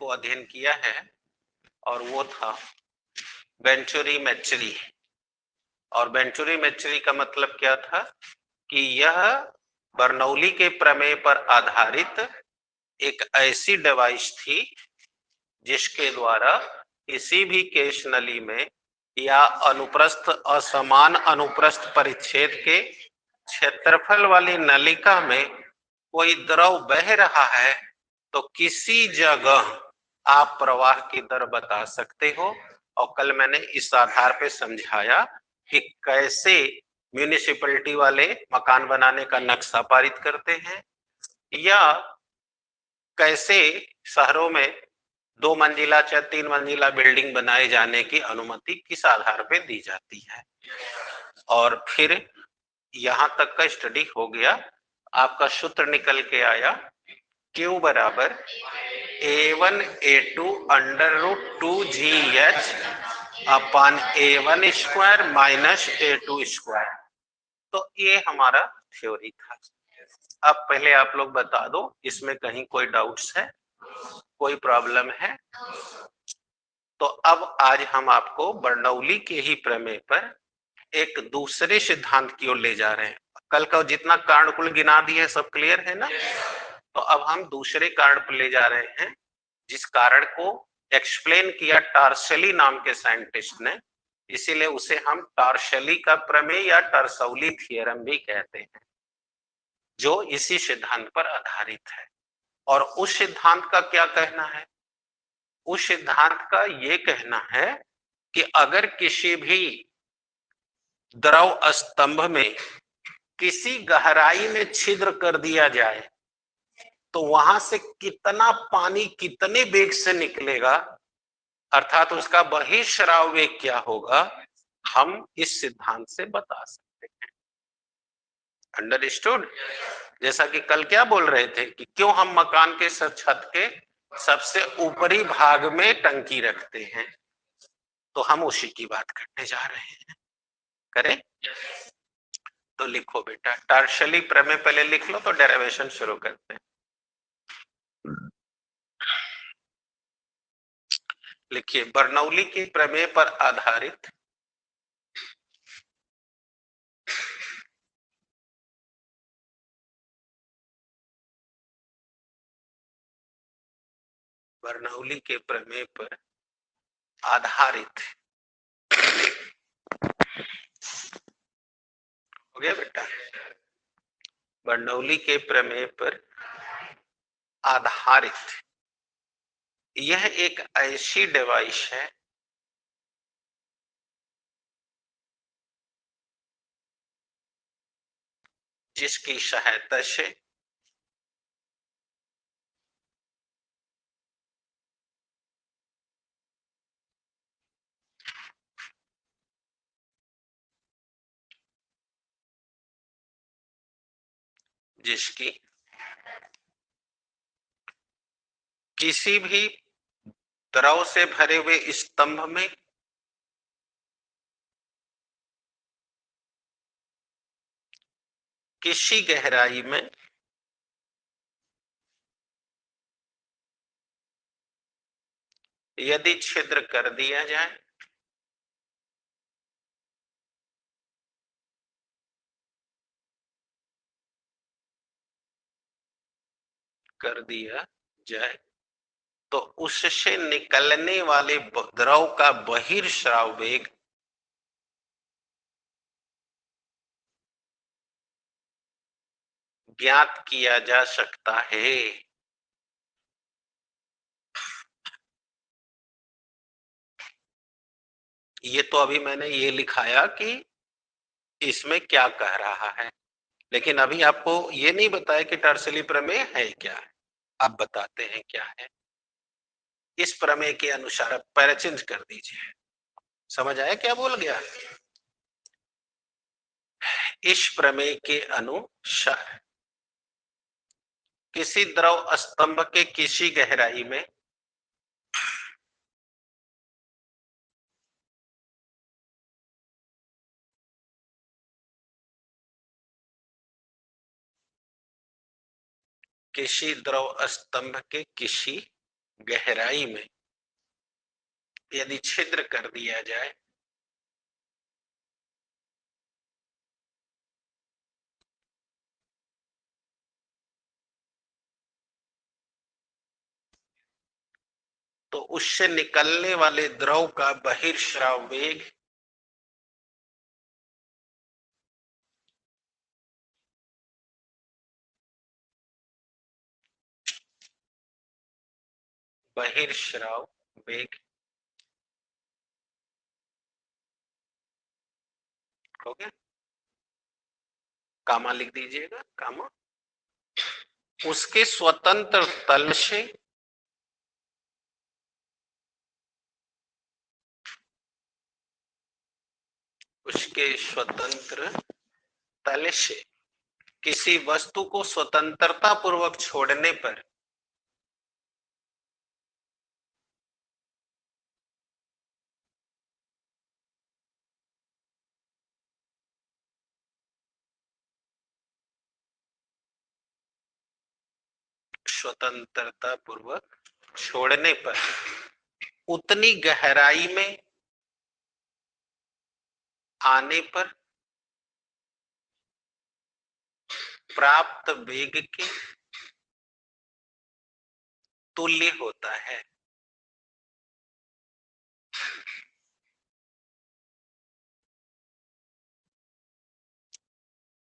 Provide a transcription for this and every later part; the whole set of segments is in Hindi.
को अध्ययन किया है और वो था वेंचुरी-मैचुरी। और वेंचुरी-मैचुरी का मतलब क्या था कि यह बर्नौली के प्रमेय पर आधारित एक ऐसी डिवाइस थी जिसके द्वारा किसी भी केश नली में या अनुप्रस्थ असमान अनुप्रस्थ परिच्छेद के क्षेत्रफल वाली नलिका में कोई द्रव बह रहा है तो किसी जगह आप प्रवाह की दर बता सकते हो। और कल मैंने इस आधार पे समझाया कि कैसे म्यूनिसिपैलिटी वाले मकान बनाने का नक्शा पारित करते हैं या कैसे शहरों में 2 मंजिला या 3 मंजिला बिल्डिंग बनाए जाने की अनुमति किस आधार पे दी जाती है। और फिर यहां तक का स्टडी हो गया। आपका सूत्र निकल के आया Q बराबर A1 A2 under root 2GH upon A1 square minus A2 square. तो ये हमारा थ्योरी था। अब पहले आप लोग बता दो इसमें कहीं कोई डाउट्स है, कोई प्रॉब्लम है? तो अब आज हम आपको बर्नौली के ही प्रमेय पर एक दूसरे सिद्धांत की ओर ले जा रहे हैं। कल का जितना कारण कुल गिना दिए सब क्लियर है ना? तो अब हम दूसरे कारण पर ले जा रहे हैं जिस कारण को एक्सप्लेन किया टार्शली नाम के साइंटिस्ट ने, इसीलिए उसे हम टार्शली का प्रमेय या टर्सौली थियरम भी कहते हैं, जो इसी सिद्धांत पर आधारित है। और उस सिद्धांत का क्या कहना है? उस सिद्धांत का ये कहना है कि अगर किसी भी द्रव स्तंभ में किसी गहराई में छिद्र कर दिया जाए तो वहां से कितना पानी कितने वेग से निकलेगा, अर्थात उसका बहिर्स्राव वेग क्या होगा, हम इस सिद्धांत से बता सकते हैं। अंडरस्टूड? जैसा कि कल क्या बोल रहे थे कि क्यों हम मकान के छत के सबसे ऊपरी भाग में टंकी रखते हैं, तो हम उसी की बात करने जा रहे हैं। करें? तो लिखो बेटा, टार्शली प्रमेय पहले लिख लो तो डेरिवेशन शुरू करते हैं। लिखिए, बर्नौली के प्रमेय पर आधारित बर्नौली के प्रमेय पर आधारित हो गया बेटा? बर्नौली के प्रमेय पर आधारित यह एक ऐसी डिवाइस है जिसकी सहायता से जिसकी किसी भी द्रव से भरे हुए स्तंभ में किसी गहराई में यदि छिद्र कर दिया जाए तो उससे निकलने वाले द्रव का बहिर्स्राव वेग ज्ञात किया जा सकता है। ये तो अभी मैंने ये लिखाया कि इसमें क्या कह रहा है, लेकिन अभी आपको ये नहीं बताया कि टर्सली प्रमेय है क्या है। आप बताते हैं क्या है। इस प्रमेय के अनुसार आप पैरा चेंज कर दीजिए। समझ आया क्या बोल गया? इस प्रमेय के अनुसार किसी द्रव स्तंभ के किसी गहराई में किसी द्रव स्तंभ के किसी गहराई में यदि छिद्र कर दिया जाए तो उससे निकलने वाले द्रव का बहिर्स्राव वेग बहिर्स्राव वेग हो गया, कामा लिख दीजिएगा, कामा उसके स्वतंत्र तल से उसके स्वतंत्र तल से किसी वस्तु को स्वतंत्रता पूर्वक छोड़ने पर स्वतंत्रता पूर्वक छोड़ने पर उतनी गहराई में आने पर प्राप्त वेग के तुल्य होता है।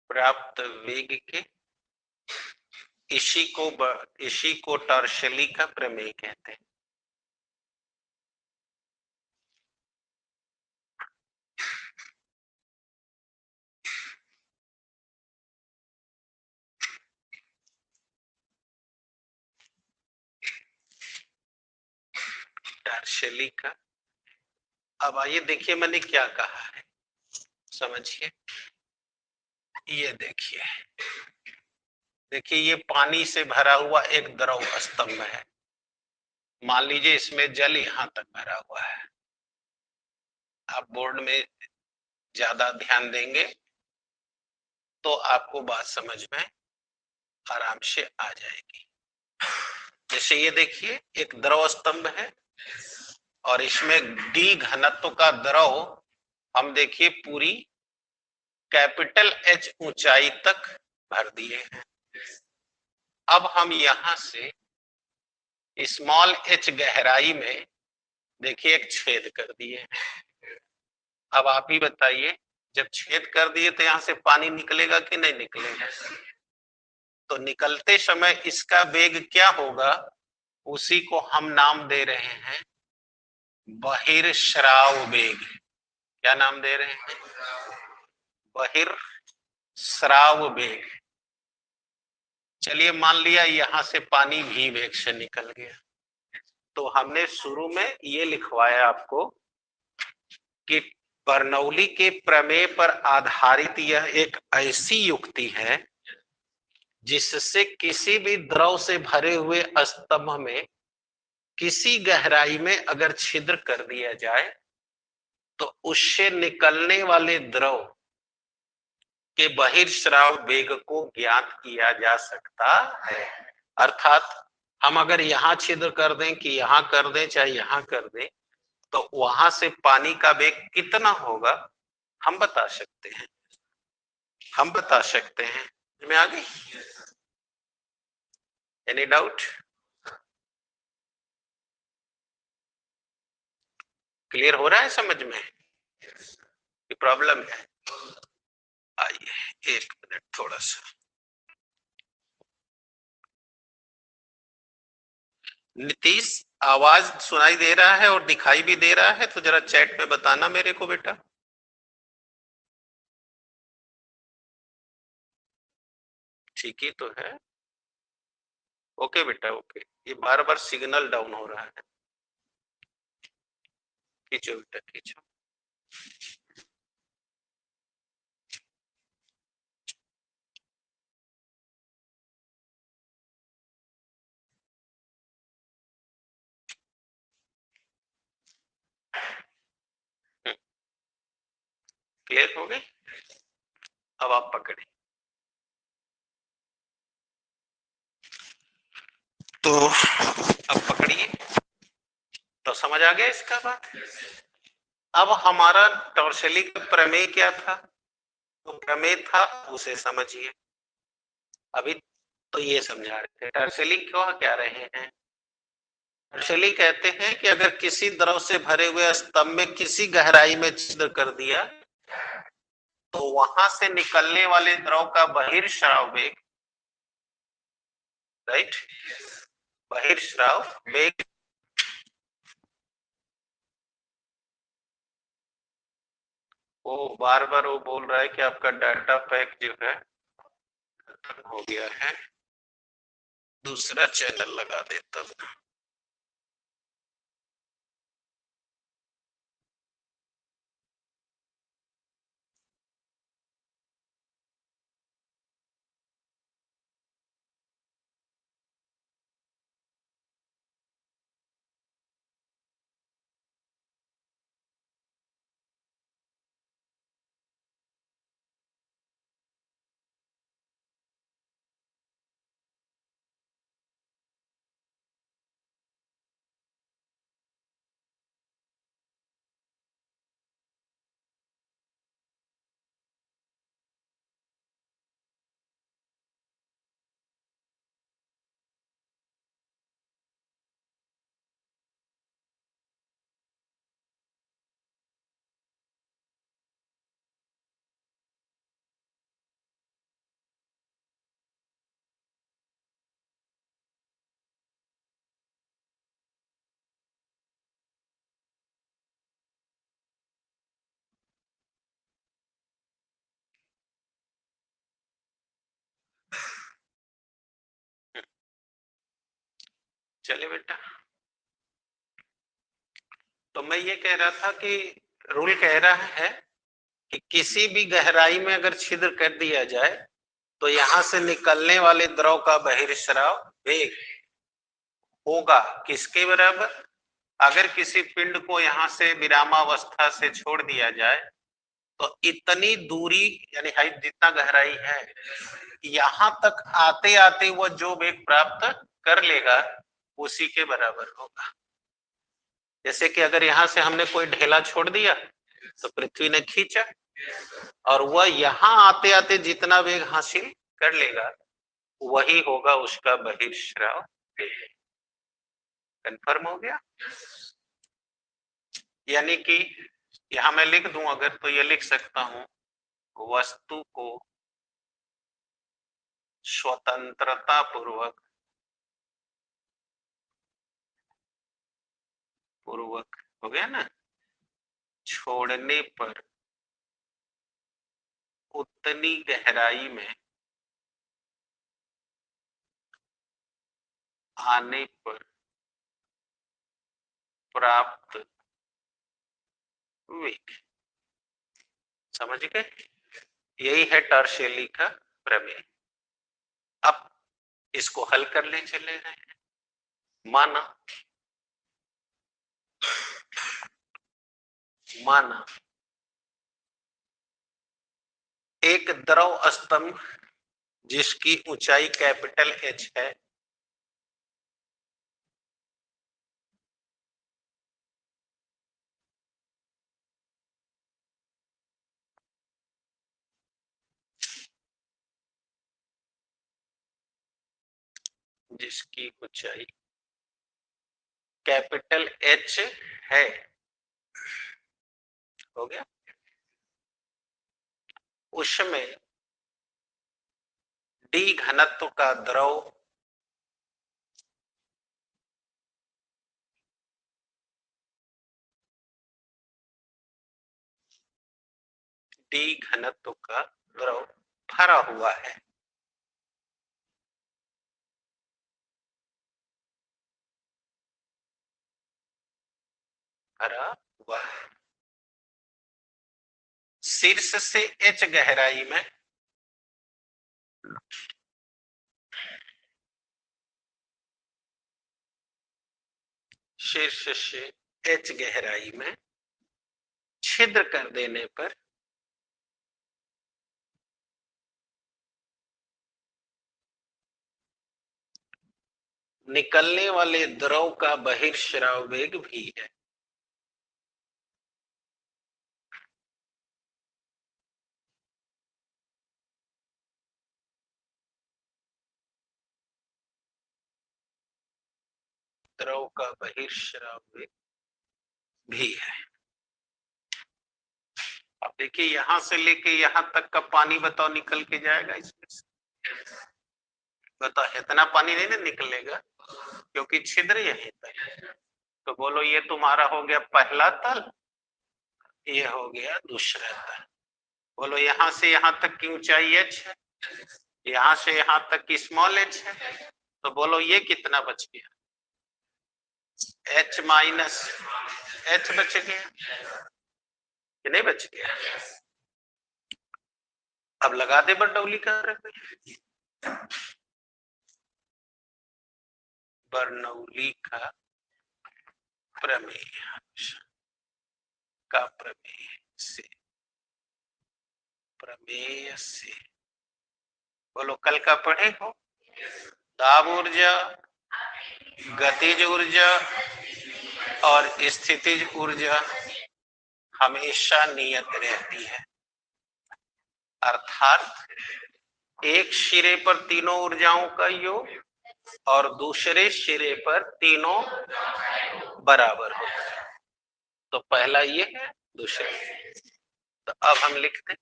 प्राप्त वेग के इसी को टॉर्शली का प्रमेय कहते हैं। टॉर्शली का। अब आइए देखिए मैंने क्या कहा है, समझिए। ये देखिए, देखिए ये पानी से भरा हुआ एक द्रव स्तंभ है। मान लीजिए इसमें जल यहां तक भरा हुआ है। आप बोर्ड में ज्यादा ध्यान देंगे तो आपको बात समझ में आराम से आ जाएगी। जैसे ये देखिए एक द्रव स्तंभ है और इसमें डी घनत्व का द्रव हम देखिए पूरी कैपिटल एच ऊंचाई तक भर दिए हैं। अब हम यहां से स्मॉल एच गहराई में देखिए एक छेद कर दिए हैं। अब आप ही बताइए, जब छेद कर दिए तो यहां से पानी निकलेगा कि नहीं निकलेगा? तो निकलते समय इसका वेग क्या होगा, उसी को हम नाम दे रहे हैं बहिर्स्राव वेग। क्या नाम दे रहे हैं? बहिर्स्राव वेग। चलिए मान लिया यहां से पानी भी वेग से निकल गया, तो हमने शुरू में ये लिखवाया आपको कि बर्नौली के प्रमेय पर आधारित यह एक ऐसी युक्ति है जिससे किसी भी द्रव से भरे हुए स्तंभ में किसी गहराई में अगर छिद्र कर दिया जाए तो उससे निकलने वाले द्रव के बहिर्स्राव वेग को ज्ञात किया जा सकता है। अर्थात हम अगर यहां छिद्र कर दें कि यहां कर दें चाहे यहां कर दें, तो वहां से पानी का वेग कितना होगा हम बता सकते हैं। हम बता सकते हैं। में आ गई? Any doubt? क्लियर हो रहा है समझ में? ये प्रॉब्लम है? आइए एक मिनट थोड़ा सा। नीतीश, आवाज सुनाई दे रहा है और दिखाई भी दे रहा है, तो जरा चैट में बताना मेरे को बेटा। ठीक ही तो है। ओके बेटा ओके। ये बार बार सिग्नल डाउन हो रहा है। खींचो बेटा खींचो। क्लियर हो गई? अब आप पकड़े। तो अब पकड़िए। समझ आ गया इसका बात। अब हमारा टॉर्शली का प्रमेय क्या था? तो प्रमेय था उसे समझिए। अभी तो ये समझा रहे थे टॉर्शली क्यों क्या रहे हैं। टॉर्शली कहते हैं कि अगर किसी द्रव से भरे हुए स्तंभ में किसी गहराई में छिद्र कर दिया तो वहां से निकलने वाले द्रव का बहिर्स्राव वेग, राइट, बहिर्स्राव वेग वो बार बार वो बोल रहा है कि आपका डाटा पैक जो है खत्म हो गया है, दूसरा चैनल लगा देता हूं। चलिए बेटा, तो मैं ये कह रहा था कि रूल कह रहा है कि किसी भी गहराई में अगर छिद्र कर दिया जाए तो यहां से निकलने वाले द्रव का बहिर्स्राव वेग होगा किसके बराबर? अगर किसी पिंड को यहां से विरामावस्था से छोड़ दिया जाए तो इतनी दूरी यानी हाइट जितना गहराई है यहां तक आते आते वह जो वेग प्राप्त कर लेगा उसी के बराबर होगा। जैसे कि अगर यहां से हमने कोई ढेला छोड़ दिया तो पृथ्वी ने खींचा और वह यहां आते आते जितना वेग हासिल कर लेगा वही होगा उसका बहिर्स्राव वेग। कंफर्म हो गया? यानी कि यहां मैं लिख दूं अगर तो ये लिख सकता हूं, वस्तु को स्वतंत्रता पूर्वक हो गया ना, छोड़ने पर उतनी गहराई में आने पर प्राप्त वेग। समझ गए? यही है टॉर्शली का प्रमेय। अब इसको हल कर ले चले गए। माना माना एक द्रव स्तंभ जिसकी ऊंचाई कैपिटल एच है, जिसकी ऊंचाई कैपिटल एच है, हो गया, उसमें डी घनत्व का द्रव डी घनत्व का द्रव भरा हुआ है। भरा हुआ है। शीर्ष से एच गहराई में शीर्ष से एच गहराई में छिद्र कर देने पर निकलने वाले द्रव का बहिर्स्राव वेग भी है। द्रव का बहिर्स्राव वेग भी है। अब देखिए यहां से लेके यहां तक का पानी बताओ निकल के जाएगा इसमें से? बताओ इतना पानी नहीं ना निकलेगा क्योंकि छिद्र यहीं तक। तो बोलो ये तुम्हारा हो गया पहला तल, ये हो गया दूसरा तल। बोलो यहां से यहां तक की ऊंचाई h है, यहां से यहां तक की स्मॉल h है। तो बोलो ये कितना बच गया? h माइनस h बच गया कि नहीं बच गया? अब लगा दे बरनौली का बरनौली का प्रमेय का प्रमेय से बोलो कल का पढ़े हो। दाब ऊर्जा, गतिज ऊर्जा और स्थितिज ऊर्जा हमेशा नियत रहती है। अर्थात एक सिरे पर तीनों ऊर्जाओं का योग और दूसरे सिरे पर तीनों बराबर होता है। तो पहला ये है, दूसरा। तो अब हम लिखते हैं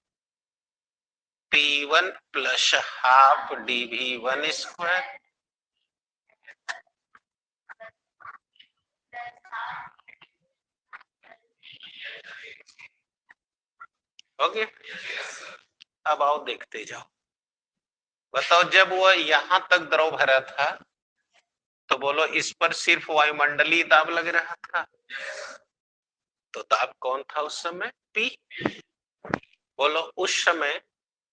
P1 plus half dV1 square हो गया। अब आओ देखते जाओ। बताओ जब वह यहां तक द्रव भरा था तो बोलो इस पर सिर्फ वायुमंडलीय दाब लग रहा था। तो दाब कौन था उस समय? P। बोलो उस समय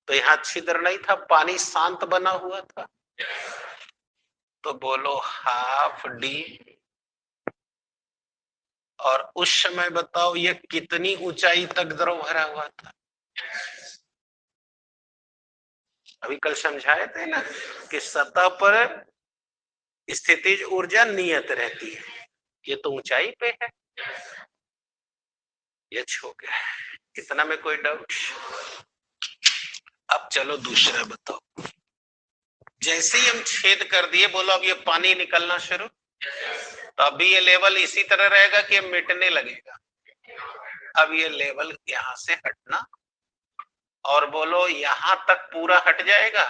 तो यहाँ छिद्र नहीं था, पानी शांत बना हुआ था। तो बोलो हाफ डी। और उस समय बताओ ये कितनी ऊंचाई तक द्रव भरा हुआ था? अभी कल समझाए थे ना कि सतह पर स्थितिज ऊर्जा नियत रहती है, ये तो ऊंचाई पे है। ये हो गया, इतना में कोई डाउट? अब चलो दूसरा बताओ। जैसे ही हम छेद कर दिए बोलो अब ये पानी निकलना शुरू, तो अभी ये लेवल इसी तरह रहेगा कि मिटने लगेगा। अब ये लेवल यहां से हटना और बोलो यहां तक पूरा हट जाएगा।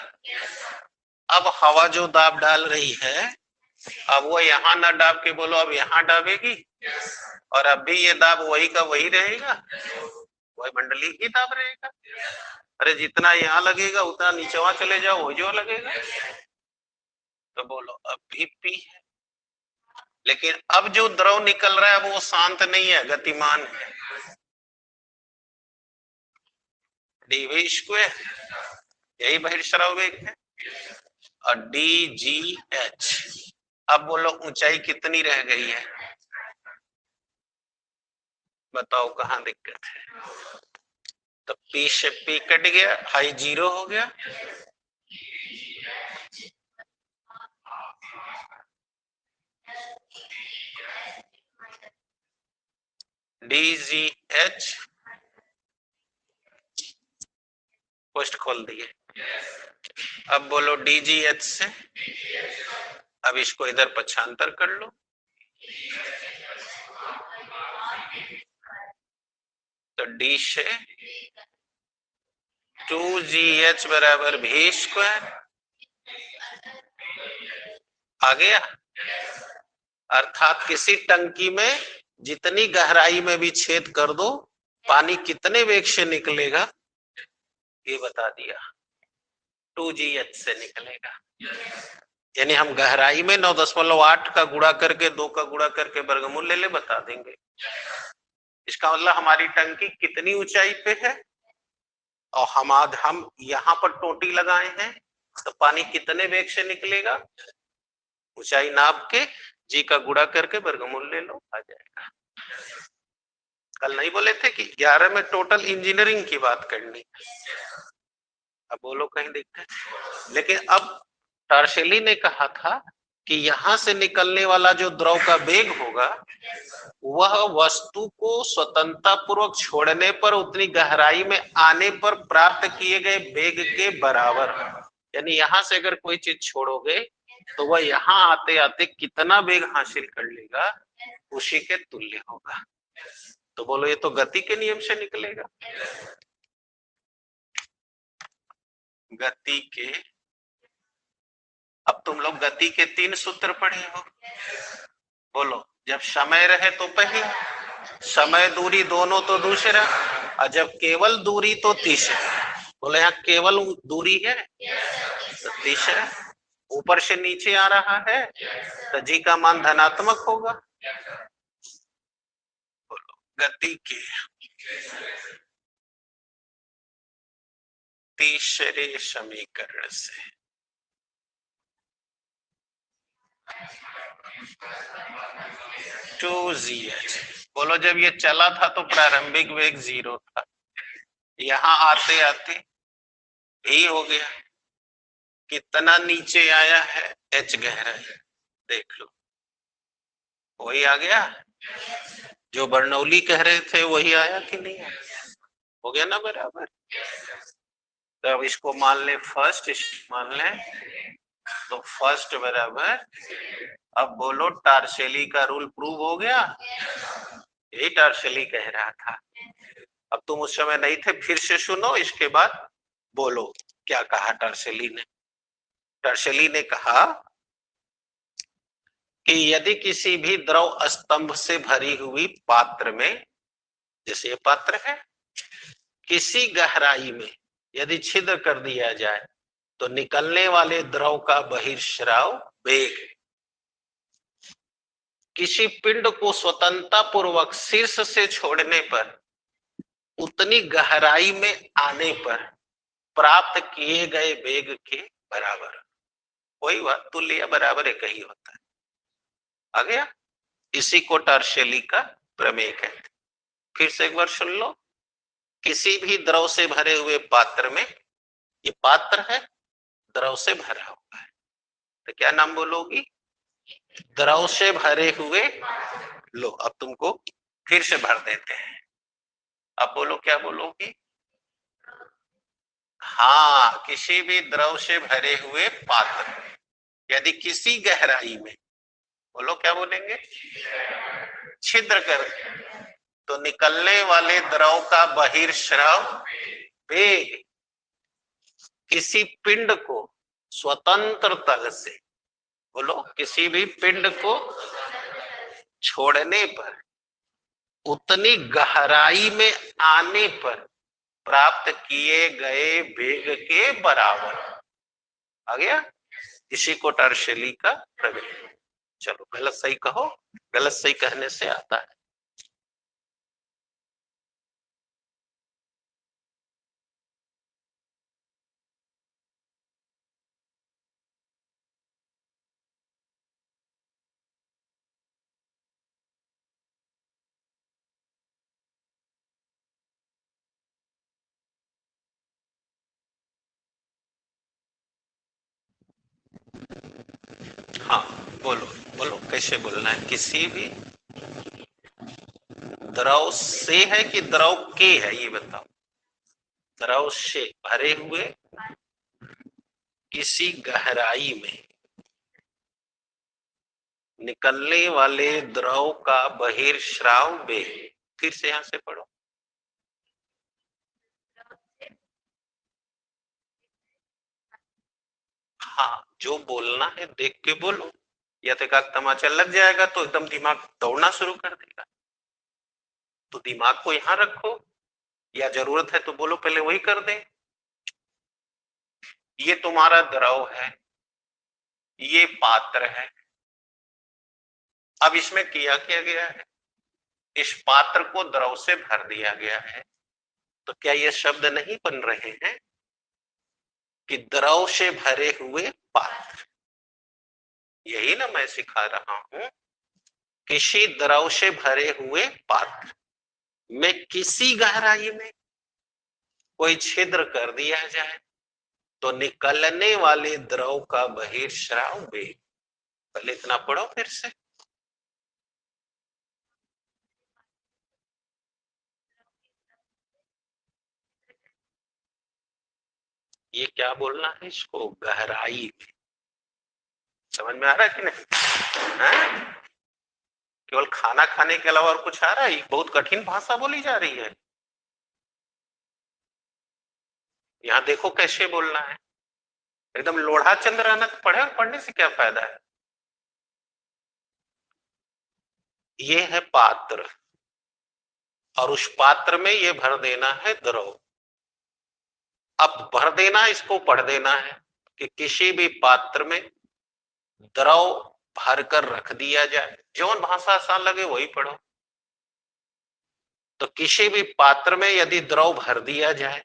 अब हवा जो दाब डाल रही है अब वो यहां ना दाब के बोलो अब यहां दाबेगी, और अब भी ये दाब वही का वही रहेगा, वही मंडली ही दाब रहेगा। अरे जितना यहाँ लगेगा उतना नीचवा चले जाओ वो जो लगेगा। तो बोलो अब भी पी है, लेकिन अब जो द्रव निकल रहा है वो शांत नहीं है, गतिमान है। dv स्क्वायर यही बहिर्स्राव वेग है और dgh। अब बोलो ऊंचाई कितनी रह गई है? बताओ कहां दिक्कत है? तो P से P कट गया, हाई 0 हो गया। dgh पोस्ट खोल दिए। अब बोलो dgh से, अब इसको इधर पक्षांतर कर लो। तो d से 2gh बराबर v स्क्वायर आ गया। अर्थात किसी टंकी में जितनी गहराई में भी छेद कर दो पानी कितने वेग से निकलेगा ये बता दिया, 2gh से निकलेगा। यानी हम गहराई में 9.8 का गुणा करके 2 का गुणा करके वर्गमूल ले ले बता देंगे। इसका मतलब हमारी टंकी कितनी ऊंचाई पे है और हम यहाँ पर टोटी लगाए हैं तो पानी कितने वेग से निकलेगा, ऊंचाई नाप के जी का गुणा करके वर्गमूल ले लो, आ जाएगा। कल नहीं बोले थे कि 11 में टोटल इंजीनियरिंग की बात करनी? अब बोलो कहीं दिक्कत? लेकिन अब टार्शेली ने कहा था कि यहां से निकलने वाला जो द्रव का वेग होगा वह वस्तु को स्वतंत्रता पूर्वक छोड़ने पर उतनी गहराई में आने पर प्राप्त किए गए वेग के बराबर। यानी यहां से अगर कोई चीज छोड़ोगे तो वह यहाँ आते आते कितना वेग हासिल कर लेगा उसी के तुल्य होगा। तो बोलो ये तो गति के नियम से निकलेगा। गति के, अब तुम लोग गति के 3 सूत्र पढ़े हो। बोलो, जब समय रहे तो पहला, समय दूरी दोनों तो दूसरा, और जब केवल दूरी तो तीसरा। बोले यहाँ केवल दूरी है तो तीसरा, ऊपर से नीचे आ रहा है तो जी का मान धनात्मक होगा। बोलो, गति के तीसरे समीकरण से 2gh। बोलो, जब ये चला था तो प्रारंभिक वेग 0 था, यहाँ आते आते यही हो गया, कितना नीचे आया है h गहराई, देख लो वही आ गया जो बर्नौली कह रहे थे, वही आया कि नहीं आया? हो गया ना बराबर। तो अब इसको मान ले फर्स्ट, इसको मान ले तो फर्स्ट बराबर। अब बोलो, टार्सेली का रूल प्रूव हो गया, यही टार्सेली कह रहा था। अब तुम उस समय नहीं थे, फिर से सुनो, इसके बाद बोलो क्या कहा टार्सेली ने। टार्सेली ने कहा कि यदि किसी भी द्रव स्तंभ से भरी हुई पात्र में, जैसे ये पात्र है, किसी गहराई में यदि छिद्र कर दिया जाए तो निकलने वाले द्रव का बहिर्स्राव वेग किसी पिंड को स्वतंत्रता पूर्वक शीर्ष से छोड़ने पर उतनी गहराई में आने पर प्राप्त किए गए वेग के बराबर। वही बात, तुल्य बराबर एक ही होता है। आ गया? इसी को टार्सेली का प्रमेय कहते हैं। फिर से एक बार सुन लो, किसी भी द्रव से भरे हुए पात्र में, ये पात्र है द्रव से भरा हुआ है, तो क्या नाम बोलोगी? द्रव से भरे हुए। लो अब तुमको फिर से भर देते हैं, अब बोलो क्या बोलोगी? हाँ, किसी भी द्रव से भरे हुए पात्र यदि किसी गहराई में, बोलो क्या बोलेंगे? छिद्र कर तो निकलने वाले द्रव का बहिर्स्राव वेग किसी पिंड को स्वतंत्र तल से, बोलो किसी भी पिंड को छोड़ने पर उतनी गहराई में आने पर प्राप्त किए गए वेग के बराबर। आ गया? इसी को टार्सेली का प्रमेय। चलो गलत सही कहो, गलत सही कहने से आता है। हाँ बोलो, बोलो कैसे बोलना है? किसी भी द्रव से है कि द्रव के है, ये बताओ। द्रव से भरे हुए किसी गहराई में निकलने वाले द्रव का बहिर्स्राव वेग। फिर से यहां से पढ़ो। हाँ, जो बोलना है देख के बोलो, या तो एक तमाचा लग जाएगा तो एकदम दिमाग दौड़ना शुरू कर देगा। तो दिमाग को यहां रखो, या जरूरत है तो बोलो पहले वही कर दे। ये तुम्हारा द्रव है, ये पात्र है। अब इसमें किया गया है, इस पात्र को द्रव से भर दिया गया है, तो क्या ये शब्द नहीं बन रहे हैं कि द्रव से भरे हुए पात्र? यही ना मैं सिखा रहा हूं, किसी द्रव से भरे हुए पात्र में किसी गहराई में कोई छिद्र कर दिया जाए तो निकलने वाले द्रव का बहिर्स्राव वेग पहले इतना पढ़ो फिर से। ये क्या बोलना है इसको, गहराई में। समझ में आ रहा है कि नहीं? है? केवल खाना खाने के अलावा और कुछ आ रहा है? बहुत कठिन भाषा बोली जा रही है। यहाँ देखो कैसे बोलना है, एकदम लोढ़ा चंद्र अनंत पढ़े, और पढ़ने से क्या फायदा है। ये है पात्र, और उस पात्र में ये भर देना है द्रव। अब भर देना, इसको पढ़ देना है कि किसी भी पात्र में द्रव भरकर रख दिया जाए। जौन भाषा आसान लगे वही पढ़ो। तो किसी भी पात्र में यदि द्रव भर दिया जाए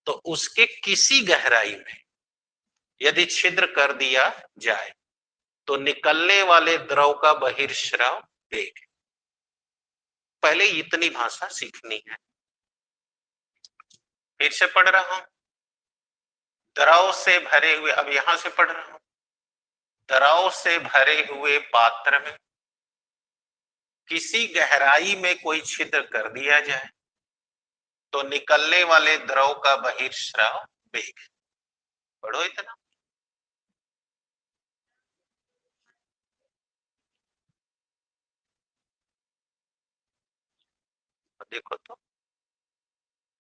तो उसके किसी गहराई में यदि छिद्र कर दिया जाए तो निकलने वाले द्रव का बहिर्स्राव वेग। पहले इतनी भाषा सीखनी है। फिर से पढ़ रहा हूं, द्रव से भरे हुए, अब यहां से पढ़ रहा हूं, द्रव से भरे हुए पात्र में किसी गहराई में कोई छिद्र कर दिया जाए तो निकलने वाले द्रव का बहिर्स्राव वेग। पढ़ो इतना। देखो तो,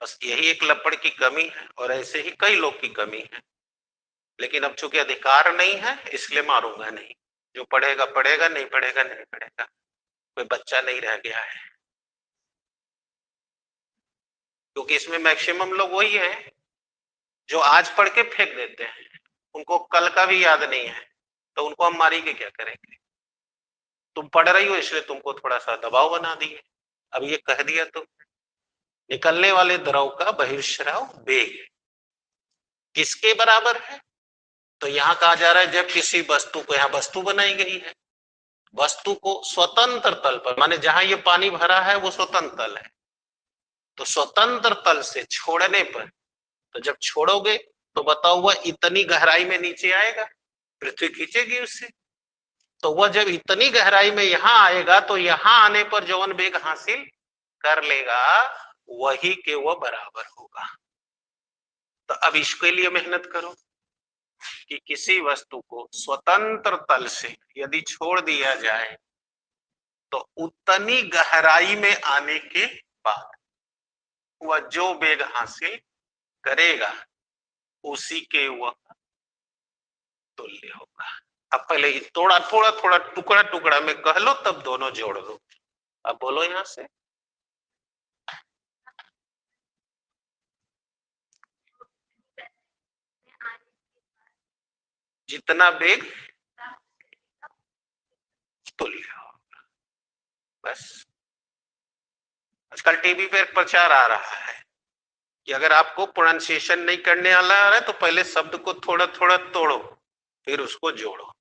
बस यही एक लपड़ की कमी है, और ऐसे ही कई लोग की कमी है। लेकिन अब चूंकि अधिकार नहीं है इसलिए मारूंगा नहीं। जो पढ़ेगा पढ़ेगा, नहीं पढ़ेगा नहीं पढ़ेगा। कोई बच्चा नहीं रह गया है, क्योंकि इसमें मैक्सिमम लोग वही हैं जो आज पढ़ के फेंक देते हैं, उनको कल का भी याद नहीं है, तो उनको हम मारी के क्या करेंगे। तुम पढ़ रही हो इसलिए तुमको थोड़ा सा दबाव बना दिए। अब ये कह दिया तो, निकलने वाले द्रव का बहिर्स्राव वेग किसके बराबर है। तो यहां कहा जा रहा है जब किसी वस्तु को, यहां वस्तु बनाई गई है, वस्तु को स्वतंत्र तल पर, माने जहां ये पानी भरा है वो स्वतंत्र तल है, तो स्वतंत्र तल से छोड़ने पर, तो जब छोड़ोगे तो बताओ वह इतनी गहराई में नीचे आएगा, पृथ्वी खींचेगी उससे। तो वह जब इतनी गहराई में यहां आएगा तो यहां आने पर जौन वेग हासिल कर लेगा वही के वह बराबर होगा। तो अब इसके लिए मेहनत करो कि किसी वस्तु को स्वतंत्र तल से यदि छोड़ दिया जाए तो उतनी गहराई में आने के बाद वह जो वेग हासिल करेगा उसी के वह तुल्य होगा। अब पहले थोड़ा थोड़ा थोड़ा टुकड़ा टुकड़ा में कह लो, तब दोनों जोड़ दो। अब बोलो यहां से, जितना वेग तुल्य होगा। बस आजकल टीवी पे प्रचार आ रहा है कि अगर आपको प्रोनाउंसिएशन नहीं करने आ रहा है तो पहले शब्द को थोड़ा थोड़ा तोड़ो फिर उसको जोड़ो।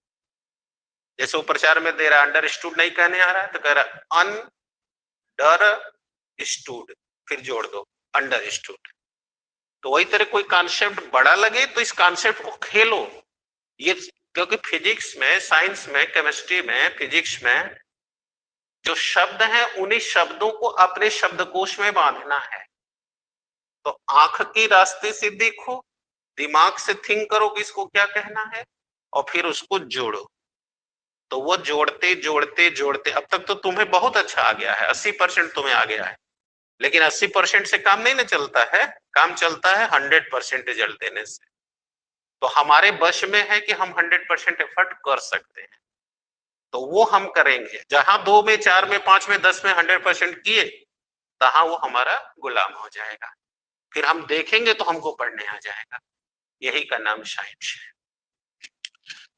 जैसे वो प्रचार में दे रहा है, अंडरस्टूड नहीं कहने आ रहा है तो कह रहा अंडरस्टूड, फिर जोड़ दो अंडरस्टूड। तो वही तरह कोई कॉन्सेप्ट बड़ा लगे तो इस कॉन्सेप्ट को खेलो। ये क्योंकि फिजिक्स में, साइंस में, केमिस्ट्री में, फिजिक्स में जो शब्द हैं उन्हीं शब्दों को अपने शब्दकोश में बांधना है। तो आंख की रास्ते से देखो, दिमाग से थिंक करो कि इसको क्या कहना है, और फिर उसको जोड़ो। तो वो जोड़ते जोड़ते जोड़ते अब तक तो तुम्हें बहुत अच्छा आ गया है, 80% तुम्हें आ गया है। लेकिन 80% से काम नहीं ना चलता है, काम चलता है 100% रिजल्ट देने से। तो हमारे वश में है कि हम 100% एफर्ट कर सकते हैं, तो वो हम करेंगे। जहां 2 में, 4 में, 5 में, 10 में 100% किए, तहां वो हमारा गुलाम हो जाएगा। फिर हम देखेंगे तो हमको पढ़ने आ जाएगा। यही का नाम साइंस है।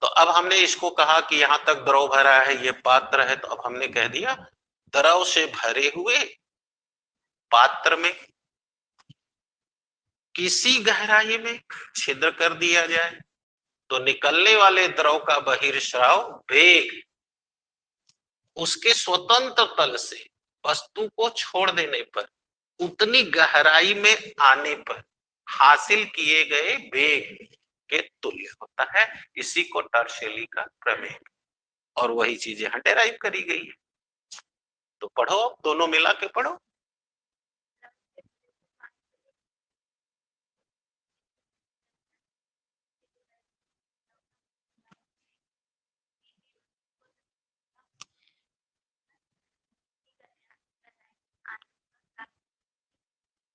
तो अब हमने इसको कहा कि यहां तक द्रव भरा है, ये पात्र है, तो अब हमने कह दिया द्रव से भरे हुए पात्र में किसी गहराई में छिद्र कर दिया जाए तो निकलने वाले द्रव का बहिर्स्राव वेग उसके स्वतंत्र तल से वस्तु को छोड़ देने पर उतनी गहराई में आने पर हासिल किए गए वेग के तुल्य होता है। इसी को टर्शेली का प्रमेय। और वही चीज यहाँ डेराइव करी गई है। तो पढ़ो, दोनों मिला के पढ़ो।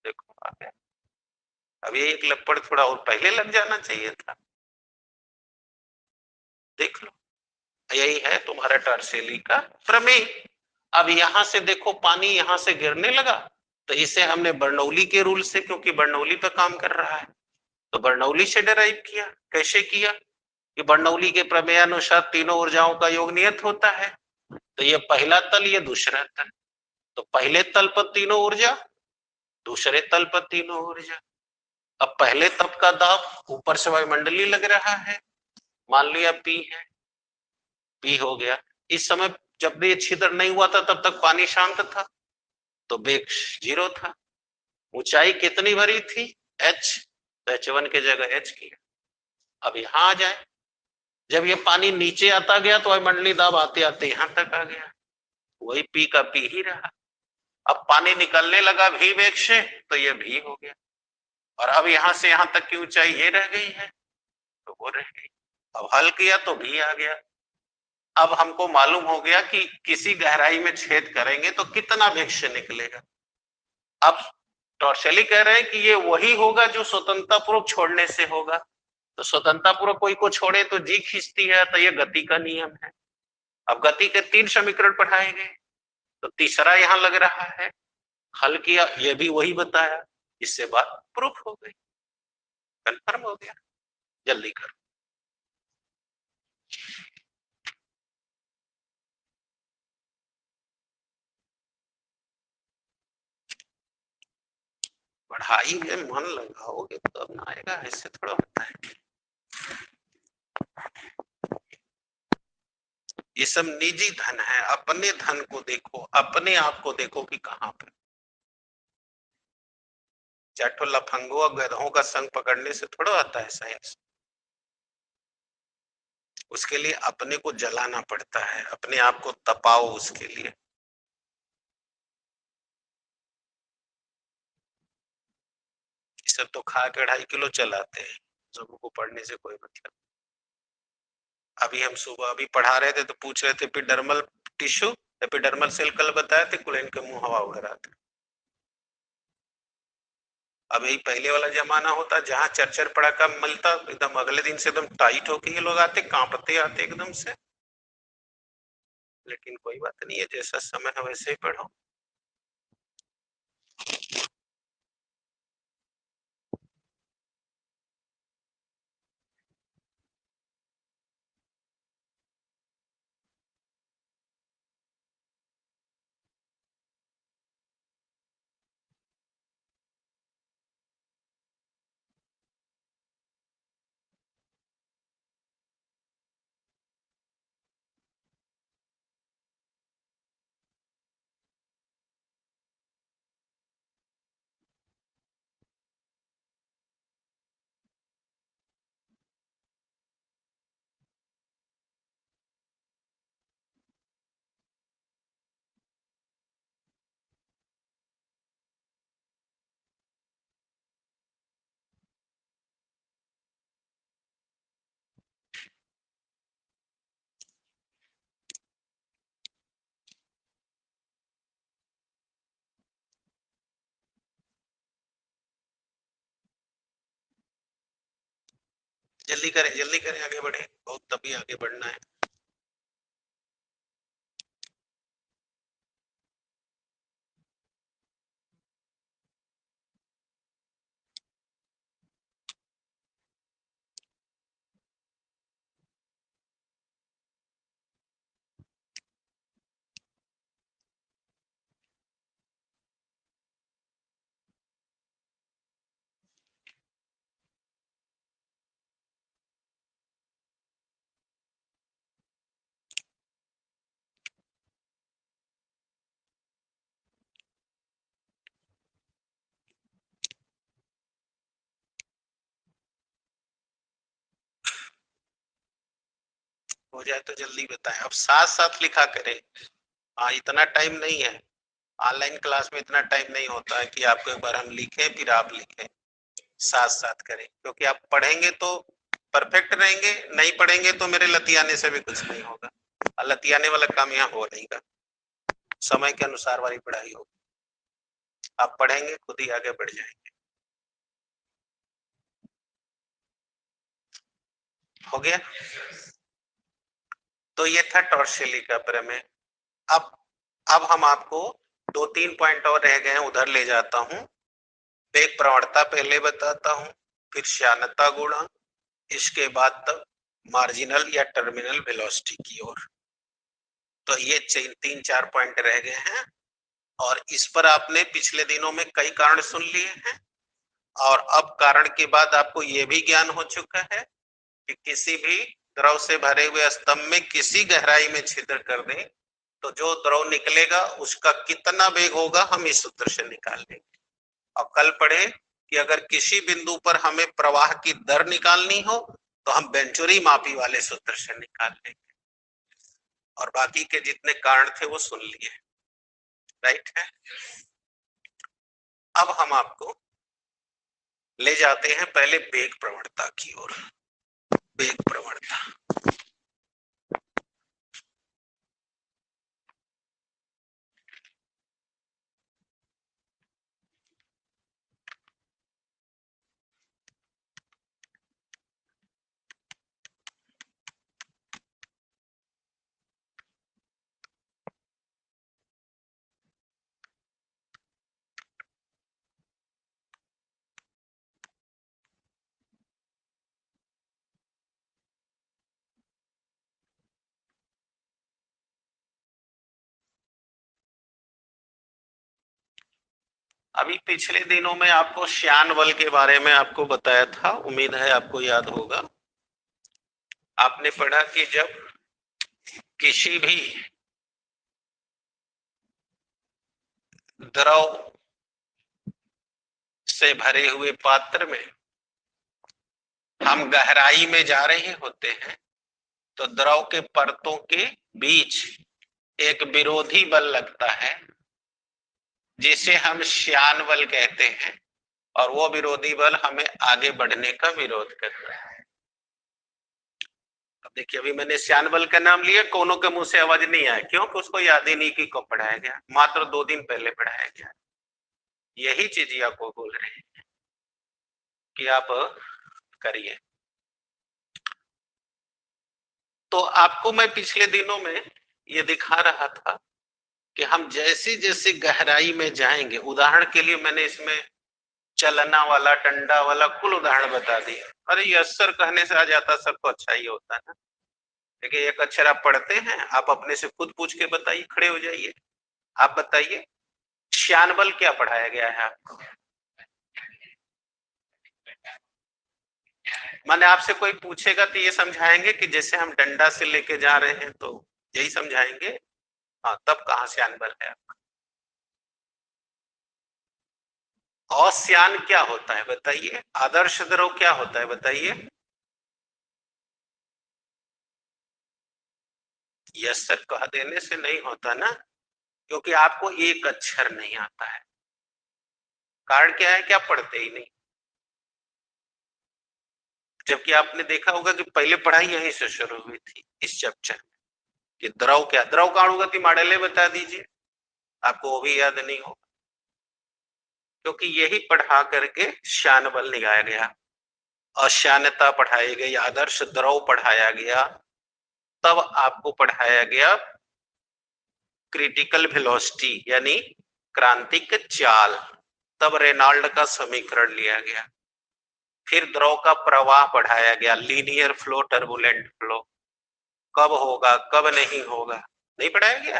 देखो आ गया। अब ये एक लपड़ थोड़ा और पहले लग जाना चाहिए था। देख लो, यही है तुम्हारा टॉर्सियली का प्रमेय। अब यहां से देखो पानी यहां से गिरने लगा, तो इसे हमने बर्नौली के रूल से, क्योंकि बर्नौली पे काम कर रहा है, तो बर्नौली से डेराइव किया। कैसे किया कि बर्नौली के प्रमेय अनुसार तीनों ऊर्जाओं का योग नियत होता है। तो ये पहला तल, ये दूसरा तल, तो पहले तल पर तीनों ऊर्जा, दूसरे तल पर तीनों ऊर्जा। अब पहले तल का दाब ऊपर से वायुमंडलीय लग रहा है, मान लिया पी है, पी हो गया। इस समय जब ये छिद्र नहीं हुआ था तब तक पानी शांत था, तो वेग 0 था। ऊंचाई कितनी भरी थी, h, तो h1 की जगह h किया। अब यहां आ जाए, जब ये पानी नीचे आता गया तो वायुमंडलीय दाब आते आते यहां तक आ गया, वही पी का पी ही रहा। अब पानी निकलने लगा भी वेग से, तो ये भी हो गया। और अब यहां से यहां तक की ऊंचाई ये रह गई है, तो वो रह गई। अब हल किया तो भी आ गया। अब हमको मालूम हो गया कि किसी गहराई में छेद करेंगे तो कितना वेग से निकलेगा। अब टॉर्शली कह रहे हैं कि ये वही होगा जो स्वतंत्रता पूर्वक छोड़ने से होगा। तो स्वतंत्रता पूर्वक कोई को छोड़े तो जी खींचती है, तो ये गति का नियम है। अब गति के 3 समीकरण पढ़ाए गए, तो तीसरा यहां लग रहा है। हल किया, ये भी वही बताया, इससे बात प्रूफ हो गई, कंफर्म हो गया। जल्दी करो। पढ़ाई में मन लगाओगे तो अब ना आएगा, ऐसे थोड़ा होता है। ये सब निजी धन है, अपने धन को देखो, अपने आप को देखो कि कहां पर। चाटो लफंगो और गधों का संग पकड़ने से थोड़ा आता है साइंस। उसके लिए अपने को जलाना पड़ता है, अपने आप को तपाओ उसके लिए। सब तो खा के 2.5 किलो चलाते हैं, सबको पढ़ने से कोई मतलब। अभी हम सुबह अभी पढ़ा रहे थे तो पूछ रहे थे एपिडर्मल टिश्यू, एपिडर्मल सेल कल बताए थे, कुलेन के मुंह हवा वगैरह थे। अब यही पहले वाला जमाना होता जहां चरचर पड़ा का मिलता, एकदम अगले दिन से एकदम टाइट होके ये लोग आते, कांपते आते एकदम से। लेकिन कोई बात नहीं है, जैसा समय है वैसे ही पढ़ो। जल्दी करें, आगे बढ़े, बहुत तभी आगे बढ़ना है। हो जाए तो जल्दी बताएं। अब साथ साथ लिखा करें। हाँ, इतना टाइम नहीं है ऑनलाइन क्लास में, इतना टाइम नहीं होता है कि आपको एक बार हम लिखें फिर आप लिखें। साथ साथ करें, क्योंकि आप पढ़ेंगे तो परफेक्ट रहेंगे, नहीं पढ़ेंगे तो मेरे लतियाने से भी कुछ नहीं होगा। और लतियाने वाला काम यहाँ हो नहीं का, समय के अनुसार वाली पढ़ाई होगी। आप पढ़ेंगे खुद ही आगे बढ़ जाएंगे। हो गया। तो ये था टॉर्सियली का प्रमेय। अब हम आपको 2-3 पॉइंट और रह गए हैं, उधर ले जाता हूं। वेग प्रवणता पहले बताता हूं, फिर श्यानता गुणांक, इसके बाद तक मार्जिनल या टर्मिनल वेलोसिटी की ओर। तो ये 3-4 पॉइंट रह गए हैं, और इस पर आपने पिछले दिनों में कई कारण सुन लिए हैं, और अब कारण के बाद आपको यह भी ज्ञान हो चुका है कि किसी भी द्रव से भरे हुए स्तंभ में किसी गहराई में छिद्र कर दें तो जो द्रव निकलेगा उसका कितना वेग होगा हम इस सूत्र से निकाल लेंगे। और कल पढ़े कि अगर किसी बिंदु पर हमें प्रवाह की दर निकालनी हो तो हम वेंचुरी मापी वाले सूत्र से निकाल लेंगे। और बाकी के जितने कारण थे वो सुन लिए, राइट है। अब हम आपको ले जाते हैं पहले वेग प्रवणता की ओर। वेग प्रवणता, अभी पिछले दिनों में आपको श्यान बल के बारे में आपको बताया था, उम्मीद है आपको याद होगा। आपने पढ़ा कि जब किसी भी द्रव से भरे हुए पात्र में हम गहराई में जा रहे होते हैं तो द्रव के परतों के बीच एक विरोधी बल लगता है जिसे हम श्यान बल कहते हैं, और वो विरोधी बल हमें आगे बढ़ने का विरोध करता है। अब देखिए, अभी मैंने श्यान बल का नाम लिया, कोनों के मुंह से आवाज नहीं आया, क्योंकि उसको याद ही नहीं कि कब पढ़ाया गया, मात्र 2 दिन पहले पढ़ाया गया। यही चीज आपको बोल रहे हैं कि आप करिए। तो आपको मैं पिछले दिनों में ये दिखा रहा था कि हम जैसे जैसे गहराई में जाएंगे, उदाहरण के लिए मैंने इसमें चलना वाला, डंडा वाला कुल उदाहरण बता दिया। अरे ये अक्षर कहने से आ जाता सबको अच्छा ही होता है ना। देखिए, एक अक्षर आप पढ़ते हैं, आप अपने से खुद पूछ के बताइए, खड़े हो जाइए, आप बताइए श्यान बल क्या पढ़ाया गया है आपको। माने आपसे कोई पूछेगा तो ये समझाएंगे कि जैसे हम डंडा से लेके जा रहे हैं, तो यही समझाएंगे। हाँ, तब कहाँ श्यान बल है आपका। अश्यान क्या होता है बताइए, आदर्श द्रव क्या होता है बताइए। यस सर कह देने से नहीं होता ना, क्योंकि आपको एक अक्षर नहीं आता है। कारण क्या है कि आप पढ़ते ही नहीं, जबकि आपने देखा होगा कि पहले पढ़ाई यहीं से शुरू हुई थी इस चैप्टर में कि द्रव क्या, द्रव का अणुगति मॉडल बता दीजिए, आपको वो भी याद नहीं होगा, क्योंकि यही पढ़ा करके श्यान बल निकाला गया, अश्यानता पढ़ाई गई, आदर्श द्रव पढ़ाया गया, तब आपको पढ़ाया गया क्रिटिकल वेलोसिटी यानी क्रांतिक चाल, तब रेनॉल्ड का समीकरण लिया गया। फिर द्रव का प्रवाह पढ़ाया गया, लीनियर फ्लो, टर्बुलेंट फ्लो, कब होगा कब नहीं होगा, नहीं पढ़ाया गया।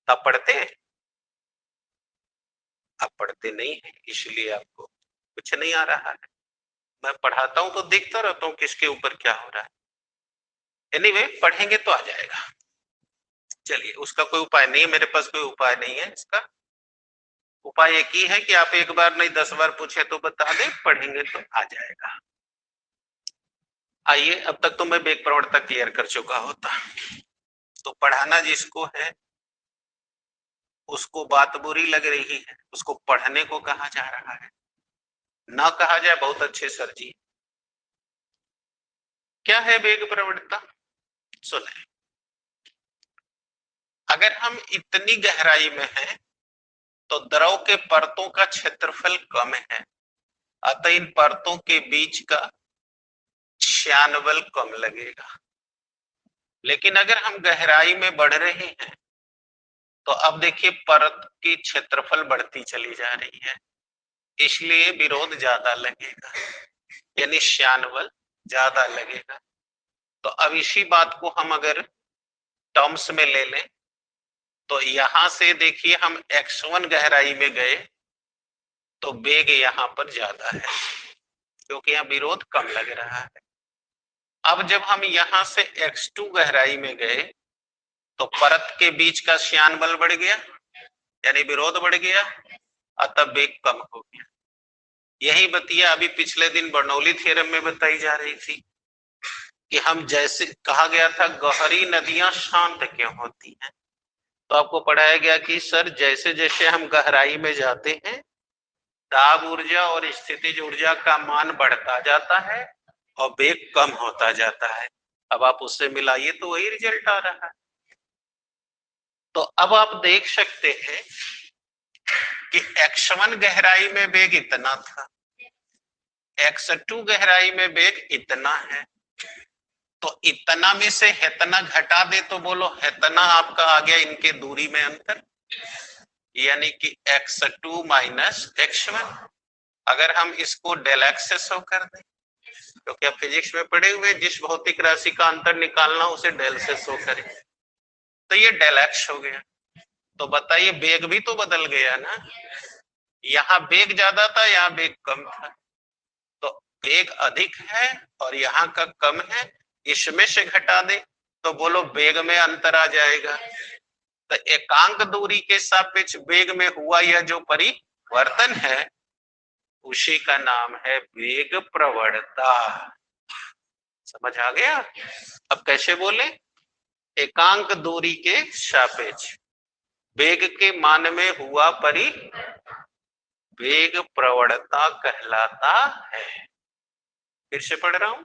तब पढ़ते हैं, आप पढ़ते नहीं है, इसलिए आपको कुछ नहीं आ रहा है। मैं पढ़ाता हूं तो देखता रहता हूं किसके ऊपर क्या हो रहा है। एनीवे, पढ़ेंगे तो आ जाएगा। चलिए, उसका कोई उपाय नहीं है, मेरे पास कोई उपाय नहीं है इसका। उपाय एक ही है कि आप एक बार नहीं 10 बार पूछे तो बता दें, पढ़ेंगे तो आ जाएगा। आइए, अब तक तो मैं वेग प्रवणता क्लियर कर चुका होता, तो पढ़ाना जिसको है उसको बात बुरी लग रही है, उसको पढ़ने को कहा जा रहा है, ना कहा जाए बहुत अच्छे सर जी। क्या है वेग प्रवणता? सुने, अगर हम इतनी गहराई में हैं तो द्रव के परतों का क्षेत्रफल कम है, अतः इन परतों के बीच का श्यान बल कम लगेगा। लेकिन अगर हम गहराई में बढ़ रहे हैं तो अब देखिए परत की क्षेत्रफल बढ़ती चली जा रही है, इसलिए विरोध ज्यादा लगेगा, यानी श्यान बल ज्यादा लगेगा। तो अब इसी बात को हम अगर टर्म्स में ले लें तो यहां से देखिए हम x1 गहराई में गए तो वेग यहां पर ज्यादा है क्योंकि यहाँ विरोध कम लग रहा है। अब जब हम यहां से x2 गहराई में गए तो परत के बीच का श्यान बल बढ़ गया, यानी विरोध बढ़ गया, अतः वेग कम हो गया। यही बतिया अभी पिछले दिन बर्नौली थ्योरम में बताई जा रही थी कि हम जैसे कहा गया था गहरी नदियां शांत क्यों होती हैं, तो आपको पढ़ाया गया कि सर जैसे जैसे हम गहराई में जाते हैं दाब ऊर्जा और स्थितिज ऊर्जा का मान बढ़ता जाता है और वेग कम होता जाता है। अब आप उससे मिलाइए तो वही रिजल्ट आ रहा है। तो अब आप देख सकते हैं कि x1 गहराई में वेग इतना था, x2 गहराई में वेग इतना है, तो इतना में से हेतना घटा दे तो बोलो हेतना आपका आ गया इनके दूरी में अंतर, यानी कि x2 माइनस x1। अगर हम इसको डेल एक्स से शो कर दें, क्योंकि आप फिजिक्स में पढ़े हुए जिस भौतिक राशि का अंतर निकालना उसे डेल से शो करें, तो ये डेल एक्स हो गया। तो बताइए वेग भी तो बदल गया ना, यहाँ वेग ज्यादा था यहाँ वेग कम था, तो वेग अधिक है और यहाँ का कम है, इसमें से घटा दे तो बोलो वेग में अंतर आ जाएगा। तो एकांक दूरी के सापेक्ष वेग में हुआ यह जो परिवर्तन है उसी का नाम है वेग प्रवणता। समझ आ गया? अब कैसे बोले? एकांक दूरी के सापेक्ष वेग के मान में हुआ वेग प्रवणता कहलाता है। फिर से पढ़ रहा हूं,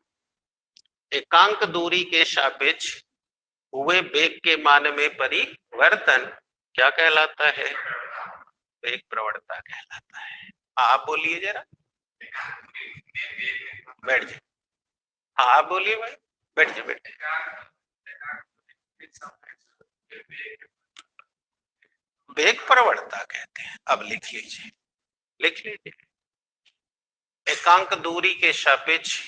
एकांक दूरी के सापेक्ष हुए वेग के मान में परिवर्तन क्या कहलाता है? वेग प्रवणता कहलाता है। आप बोलिए जरा, बैठ जाए। हाँ आप बोलिए भाई, बैठ जाए बैठ। वेग प्रवणता कहते हैं। अब लिख लीजिए, लिख लीजिए, एकांक दूरी के सापेक्ष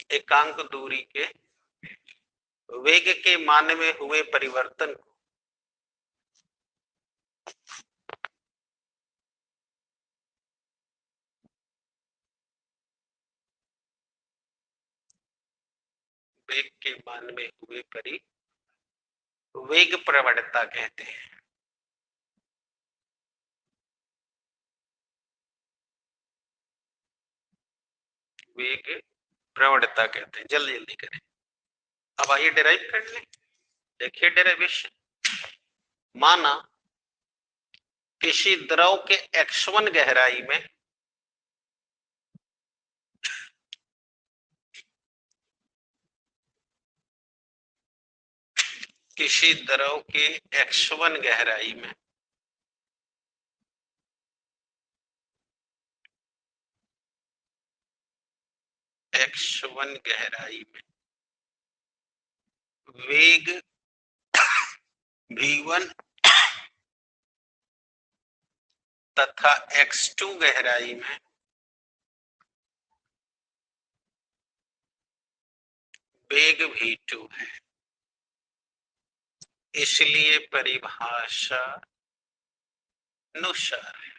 एकांक दूरी के वेग के मान में हुए परिवर्तन को वेग के मान में हुए वेग प्रवणता कहते हैं। वेग प्रवणता कहते हैं। जल्दी जल्दी करें। अब आइए डेराइव कर लें। देखिए डेरिवेशन, माना किसी द्रव के x1 गहराई में किसी द्रव के x1 गहराई में x1 गहराई में वेग v1 तथा x2 गहराई में वेग v2 है, इसलिए परिभाषा अनुसार है।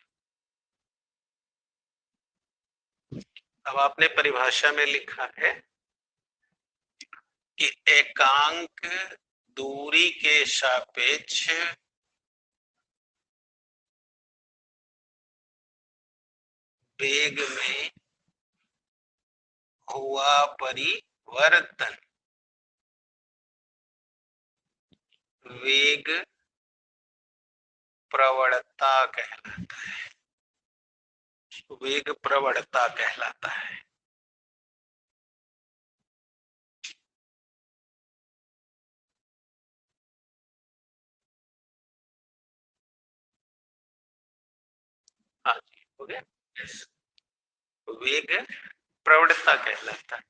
अब आपने परिभाषा में लिखा है कि एकांक दूरी के सापेक्ष वेग में हुआ परिवर्तन वेग प्रवणता कहलाता है। वेग प्रवणता कहलाता है। हाँ जी, हो गया। वेग प्रवणता कहलाता है।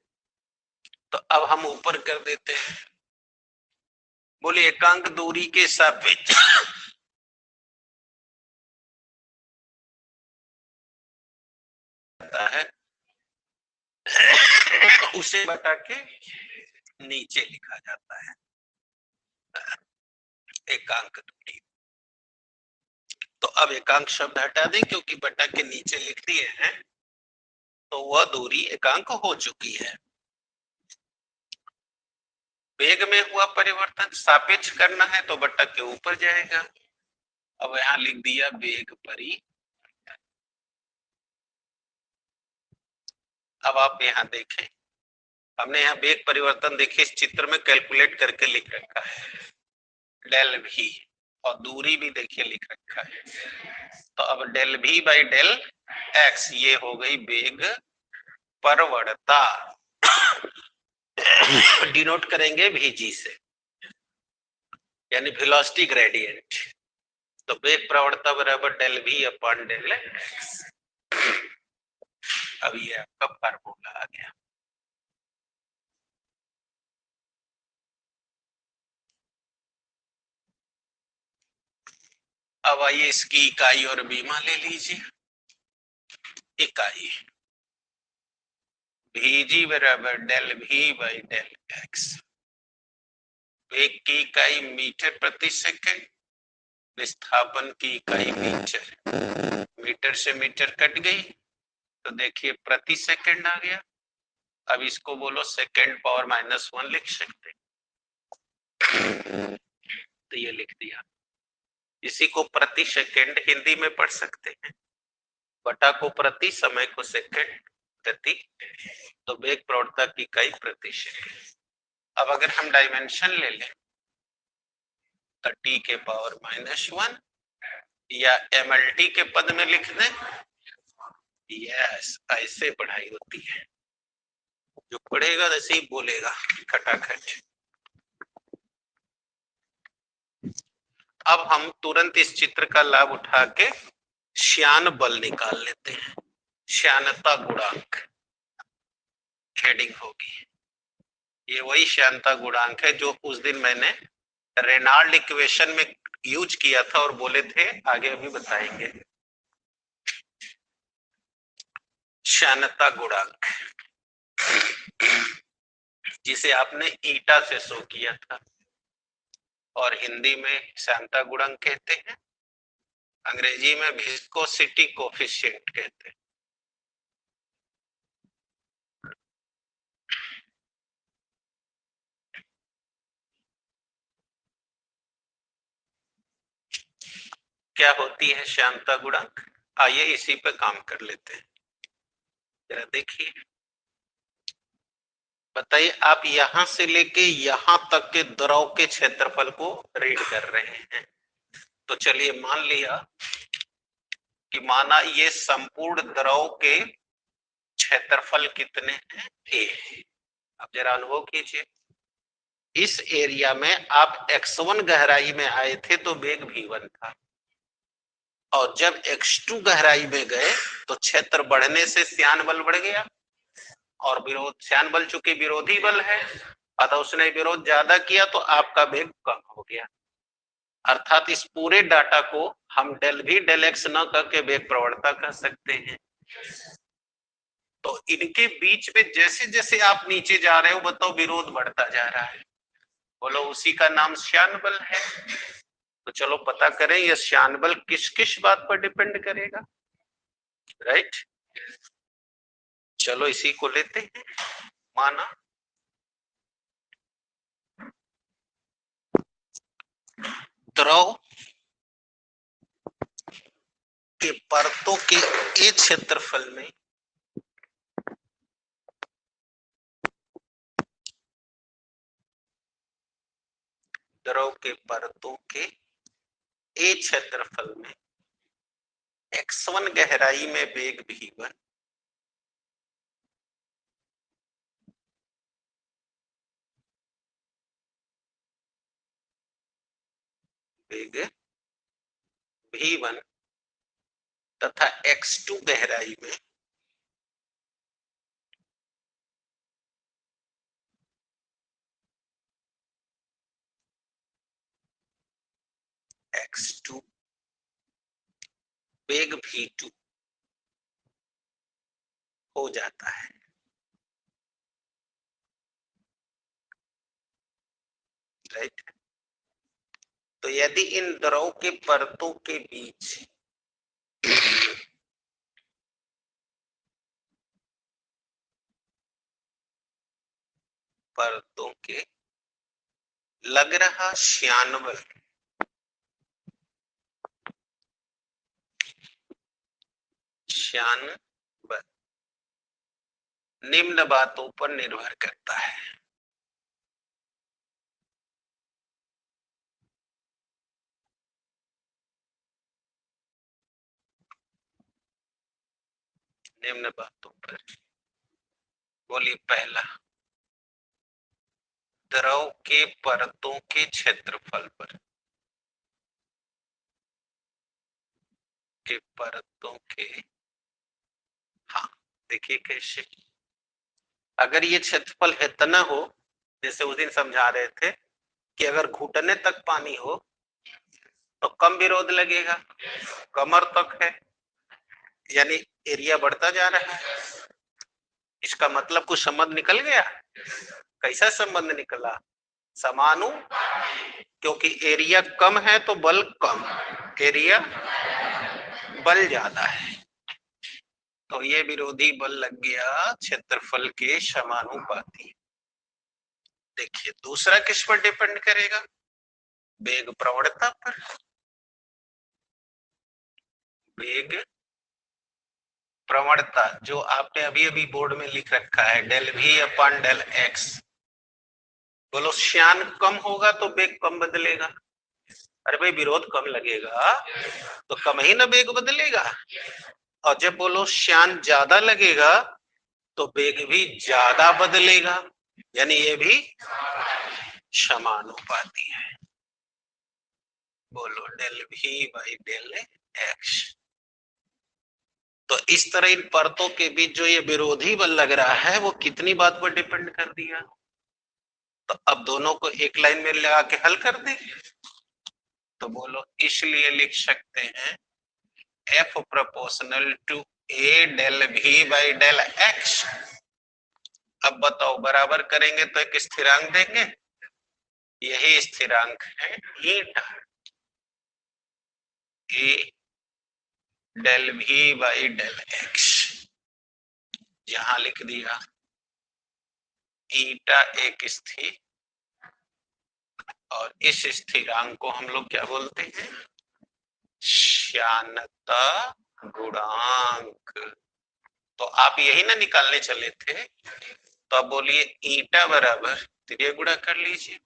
तो अब हम ऊपर कर देते हैं। बोले एकांक दूरी के सापेक्ष है उसे बटा के नीचे लिखा जाता है एकांक दूरी। तो अब एकांक शब्द हटा दें क्योंकि बटा के नीचे लिख दिए हैं, तो वह दूरी एकांक हो चुकी है। वेग में हुआ परिवर्तन सापेक्ष करना है तो बटा के ऊपर जाएगा। अब यहां लिख दिया वेग परिवर्तन। अब आप यहां देखें, हमने यहाँ वेग परिवर्तन देखिए इस चित्र में कैलकुलेट करके लिख रखा है डेल भी, और दूरी भी देखिए लिख रखा है। तो अब डेल भी बाई डेल एक्स ये हो गई वेग परवणता डिनोट करेंगे VG से, यानी वेलोसिटी ग्रेडियंट। तो वेग प्रवणता बराबर डेल भी अपॉन डेल एक्स। अब ये आपका फार्मूला आ गया। अब आइए इसकी इकाई और बीमा ले लीजिए। इकाई VG बराबर डेल भी बाई डेल एक्स। वेग की इकाई मीटर प्रति सेकंड, विस्थापन की इकाई मीटर। मीटर से मीटर कट गई तो देखिए प्रति सेकंड आ गया। अब इसको बोलो सेकंड पावर -1 लिख सकते, तो ये लिख दिया। इसी को प्रति सेकंड हिंदी में पढ़ सकते हैं, बटा को प्रति, समय को सेकंड, गति, तो वेग प्रवणता की इकाई प्रति सेकंड। अब अगर हम डायमेंशन ले लें तो t के पावर -1 या mlt के पद में लिख दें। यस, ऐसे पढ़ाई होती है, जो पढ़ेगा वैसे ही बोलेगा खटाखट। अब हम तुरंत इस चित्र का लाभ उठा के श्यान बल निकाल लेते हैं। श्यानता गुणांक हेडिंग होगी। ये वही श्यानता गुणांक है जो उस दिन मैंने रेनाल्ड इक्वेशन में यूज किया था और बोले थे आगे अभी बताएंगे। श्यानता गुणांक जिसे आपने ईटा से शो किया था, और हिंदी में श्यानता गुणांक कहते हैं, अंग्रेजी में विस्कोसिटी कोफिशिएंट कहते हैं। क्या होती है श्यानता गुणांक? आइए इसी पे काम कर लेते हैं। जरा देखिए, बताइए आप यहां से लेके यहां तक के द्रव के क्षेत्रफल को रीड कर रहे हैं। तो चलिए मान लिया कि माना ये संपूर्ण द्रव के क्षेत्रफल कितने हैं, ए। अब जरा अनुभव कीजिए, इस एरिया में आप x1 गहराई में आए थे तो वेग v1 था, और जब x2 गहराई में गए तो क्षेत्र बढ़ने से श्यान बल बढ़ गया, और विरोध, श्यान बल चूंकि विरोधी बल है अतः उसने विरोध ज्यादा किया तो आपका वेग कम हो गया। अर्थात इस पूरे डाटा को हम डेल भी डेल एक्स न करके वेग प्रवणता कह सकते हैं। तो इनके बीच में जैसे जैसे आप नीचे जा रहे हो, बताओ विरोध बढ़ता जा रहा है, बोलो उसी का नाम श्यान बल है। तो चलो पता करें यह श्यान बल किस किस बात पर डिपेंड करेगा, राइट। चलो इसी को लेते हैं। माना द्रव के परतों के ए क्षेत्रफल में द्रव के परतों के ए क्षेत्रफल में x1 गहराई में वेग v1 वेग v1 तथा x2 गहराई में x2 वेग v2 हो जाता है। राइट। तो यदि इन द्रव के परतों के बीच परतों के लग रहा श्यान बल निम्न बातों पर निर्भर करता है। निम्न बातों पर बोलिए। पहला, द्रव के परतों के क्षेत्रफल पर परतों के, हाँ देखिए कैसे, अगर ये क्षेत्रफल इतना हो, जैसे उस दिन समझा रहे थे कि अगर घुटने तक पानी हो तो कम विरोध लगेगा, कमर तक है यानी एरिया बढ़ता जा रहा है। इसका मतलब कुछ संबंध निकल गया। कैसा संबंध निकला? समानु, क्योंकि एरिया कम है तो बल कम, एरिया बल ज्यादा है, तो ये विरोधी बल लग गया क्षेत्रफल के समानुपाती। देखिए दूसरा किस पर डिपेंड करेगा? वेग प्रवणता पर। वेग प्रवणता जो आपने अभी अभी बोर्ड में लिख रखा है, del v upon del x। बोलो श्यान कम होगा तो वेग कम बदलेगा। अरे भाई विरोध कम लगेगा तो कम ही ना वेग बदलेगा। और जब बोलो श्यान ज्यादा लगेगा तो वेग भी ज्यादा बदलेगा, यानी ये भी समानुपाती है। बोलो del v by del x। तो इस तरह इन परतों के बीच जो ये विरोधी बल लग रहा है वो कितनी बात पर डिपेंड कर दिया। तो अब दोनों को एक लाइन में लगा के हल कर दें। तो बोलो इसलिए लिख सकते हैं F proportional to A del v by del x। अब बताओ बराबर करेंगे तो एक स्थिरांक देंगे, यही स्थिरांक है eta. A del v by del x यहां लिख दिया। ईटा एक स्थिर और इस स्थिरांक को हम लोग क्या बोलते हैं? श्यानता गुणांक। तो आप यही ना निकालने चले थे, तो अब बोलिए ईटा बराबर, त्रिय गुणा कर लीजिए,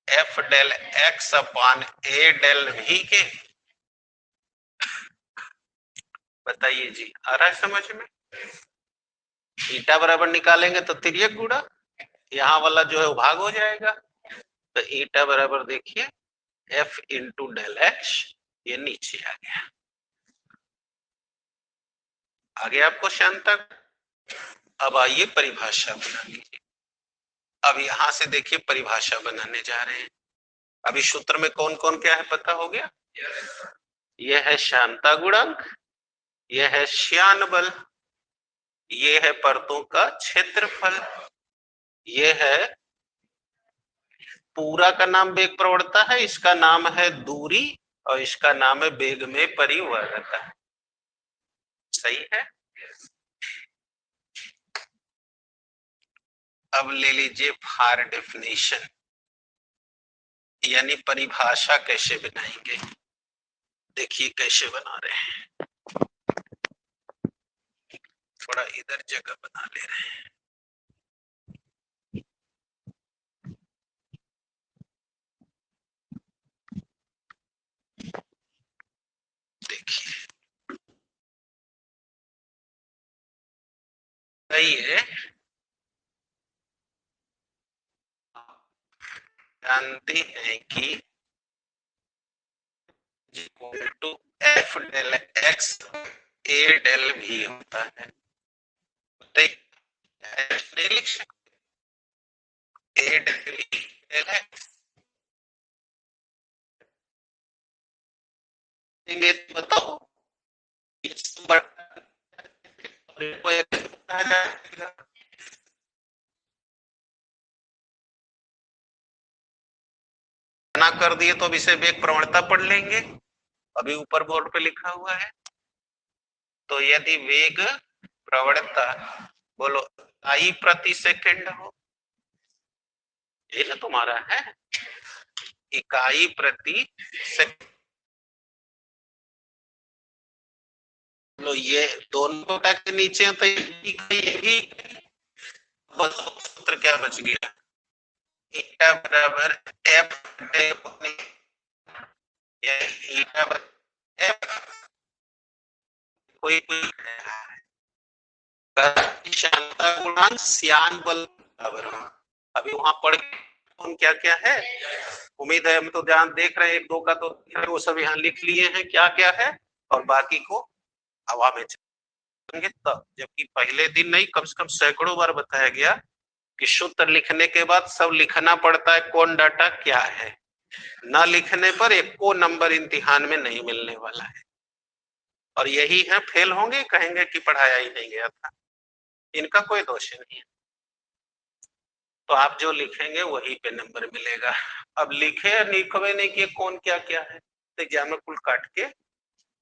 F del X upon A del V के। बताइए जी, आ रहा है समझ में? ईटा बराबर निकालेंगे तो त्रिय गुणा, यहाँ वाला जो है वो भाग हो जाएगा। तो ईटा बराबर देखिए एफ इंटू डेल एक्स, ये नीचे आ गया। आगे आपको श्यान तक। अब आइए परिभाषा बना लीजिए। अब यहां से देखिए परिभाषा बनाने जा रहे हैं। अभी सूत्र में कौन कौन क्या है पता हो गया? यह है श्यानता गुणांक, यह है श्यान बल, ये है परतों का क्षेत्रफल, ये है पूरा का नाम वेग प्रवणता है, इसका नाम है दूरी, और इसका नाम है वेग में परिवर्तन। सही है। अब ले लीजिए फॉर डेफिनेशन। यानी परिभाषा कैसे बनाएंगे, देखिए कैसे बना रहे हैं। थोड़ा इधर जगह बना ले रहे हैं। देखिए सही है, जानते हैं कि equal to F del X A del भी होता है, नहीं लिख सकते ए डेल एक्स, बताओ ना कर दिए तो अब इसे वेग प्रवणता पढ़ लेंगे, अभी ऊपर बोर्ड पे लिखा हुआ है। तो यदि वेग प्रवणता बोलो आई प्रति सेकंड हो, ये ना तुम्हारा है इकाई प्रति सेकंड, लो ये दोनों के नीचे है तो ये भी बस सूत्र क्या बच गया, ईटा बराबर एफ ईटा एफ, कोई क्षमता गुणांक श्यान बल बराबर, अभी वहां पढ़ कौन क्या क्या है, उम्मीद है हम तो ध्यान देख रहे हैं, एक दो का तो वो सब यहाँ लिख लिए हैं क्या क्या है, और बाकी को हवा में चलेंगे तब, जबकि पहले दिन नहीं कम से कम सैकड़ों बार बताया गया कि सूत्र लिखने के बाद सब लिखना पड़ता है कौन डाटा क्या है, न लिखने पर एक को नंबर इम्तिहान में नहीं मिलने वाला है, और यही है फेल होंगे, कहेंगे कि पढ़ाया ही नहीं गया था, इनका कोई दोष नहीं है। तो आप जो लिखेंगे वही पे नंबर मिलेगा, अब लिखे लिखवे नहीं किए कौन क्या क्या है तो एग्जाम में कुल काट के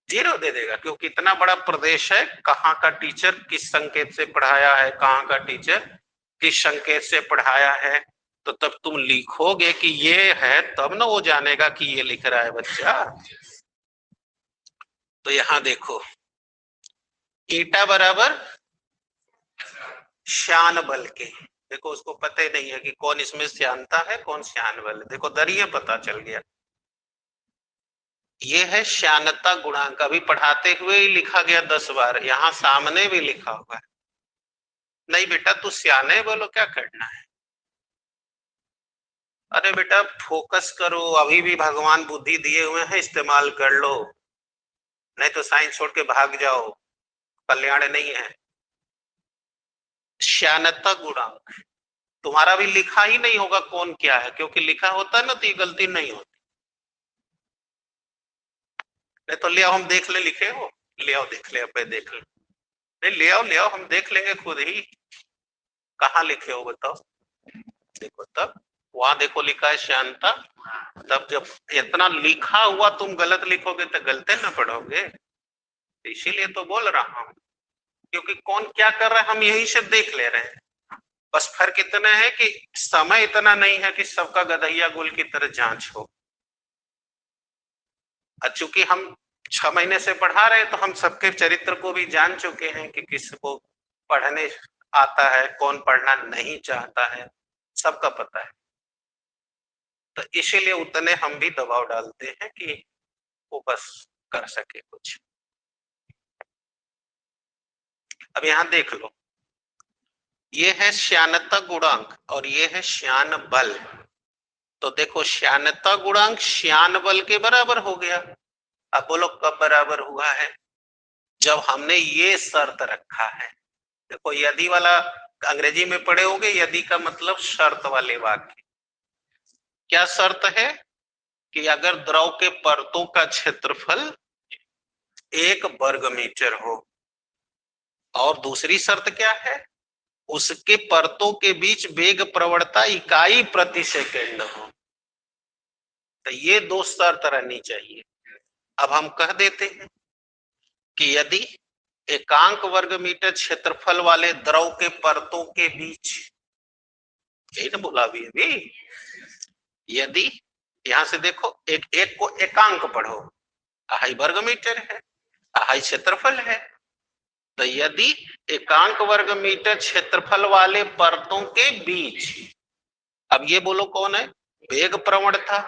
0 दे देगा, क्योंकि इतना बड़ा प्रदेश है, कहाँ का टीचर किस संकेत से पढ़ाया है, कहाँ का टीचर किस संकेत से पढ़ाया है, तो तब तुम लिखोगे कि ये है तब ना वो जानेगा कि ये लिख रहा है बच्चा। तो यहां देखो ईटा बराबर श्यान बल के, देखो उसको पता ही नहीं है कि कौन इसमें श्यानता है कौन श्यान बल है, देखो दरिये पता चल गया, ये है श्यानता गुणांक, अभी पढ़ाते हुए ही लिखा गया 10 बार, यहाँ सामने भी लिखा हुआ है, नहीं बेटा तू श्याने बोलो क्या करना है, अरे बेटा फोकस करो, अभी भी भगवान बुद्धि दिए हुए हैं इस्तेमाल कर लो, नहीं तो साइंस छोड़ के भाग जाओ, कल्याण नहीं है। श्यानता गुणांक तुम्हारा भी लिखा ही नहीं होगा कौन क्या है, क्योंकि लिखा होता है ना तो ये गलती नहीं होती, नहीं तो ले आओ हम देख ले, लिखे हो ले आओ देख ले, अब देख ले, नहीं ले आओ हम देख लेंगे खुद ही, कहाँ लिखे हो बताओ, देखो तब वहां देखो लिखा है शांता, तब जब इतना लिखा हुआ तुम गलत लिखोगे तो गलते ना पढ़ोगे, इसीलिए तो बोल रहा हूं, क्योंकि कौन क्या कर रहा है हम यही से देख ले रहे हैं, बस फर्क इतना है कि समय इतना नहीं है कि सबका गधैया गुल की तरह जांच हो, चूंकि हम 6 महीने से पढ़ा रहे हैं तो हम सबके चरित्र को भी जान चुके हैं कि किसको पढ़ने आता है कौन पढ़ना नहीं चाहता है, सबका पता है, तो इसीलिए उतने हम भी दबाव डालते हैं कि वो बस कर सके कुछ। अब यहां देख लो ये है श्यानता गुणांक और ये है श्यान बल, तो देखो श्यानता गुणांक श्यान बल के बराबर हो गया, अब बोलो कब बराबर हुआ है, जब हमने ये शर्त रखा है, देखो यदि वाला अंग्रेजी में पढ़े होंगे, यदि का मतलब शर्त वाले वाक्य, क्या शर्त है कि अगर द्रव के परतों का क्षेत्रफल 1 वर्ग मीटर हो, और दूसरी शर्त क्या है उसके परतों के बीच वेग प्रवणता इकाई प्रति सेकंड हो, तो ये 2 शर्त रहनी चाहिए। अब हम कह देते हैं कि यदि एकांक वर्ग मीटर क्षेत्रफल वाले द्रव के परतों के बीच, यही ना बोला अभी, यदि यहां से देखो, एक एक को एकांक पढ़ो, अहाई वर्ग मीटर है, अहाई क्षेत्रफल है। तो यदि एकांक वर्ग मीटर क्षेत्रफल वाले परतों के बीच, अब ये बोलो कौन है, वेग प्रवणता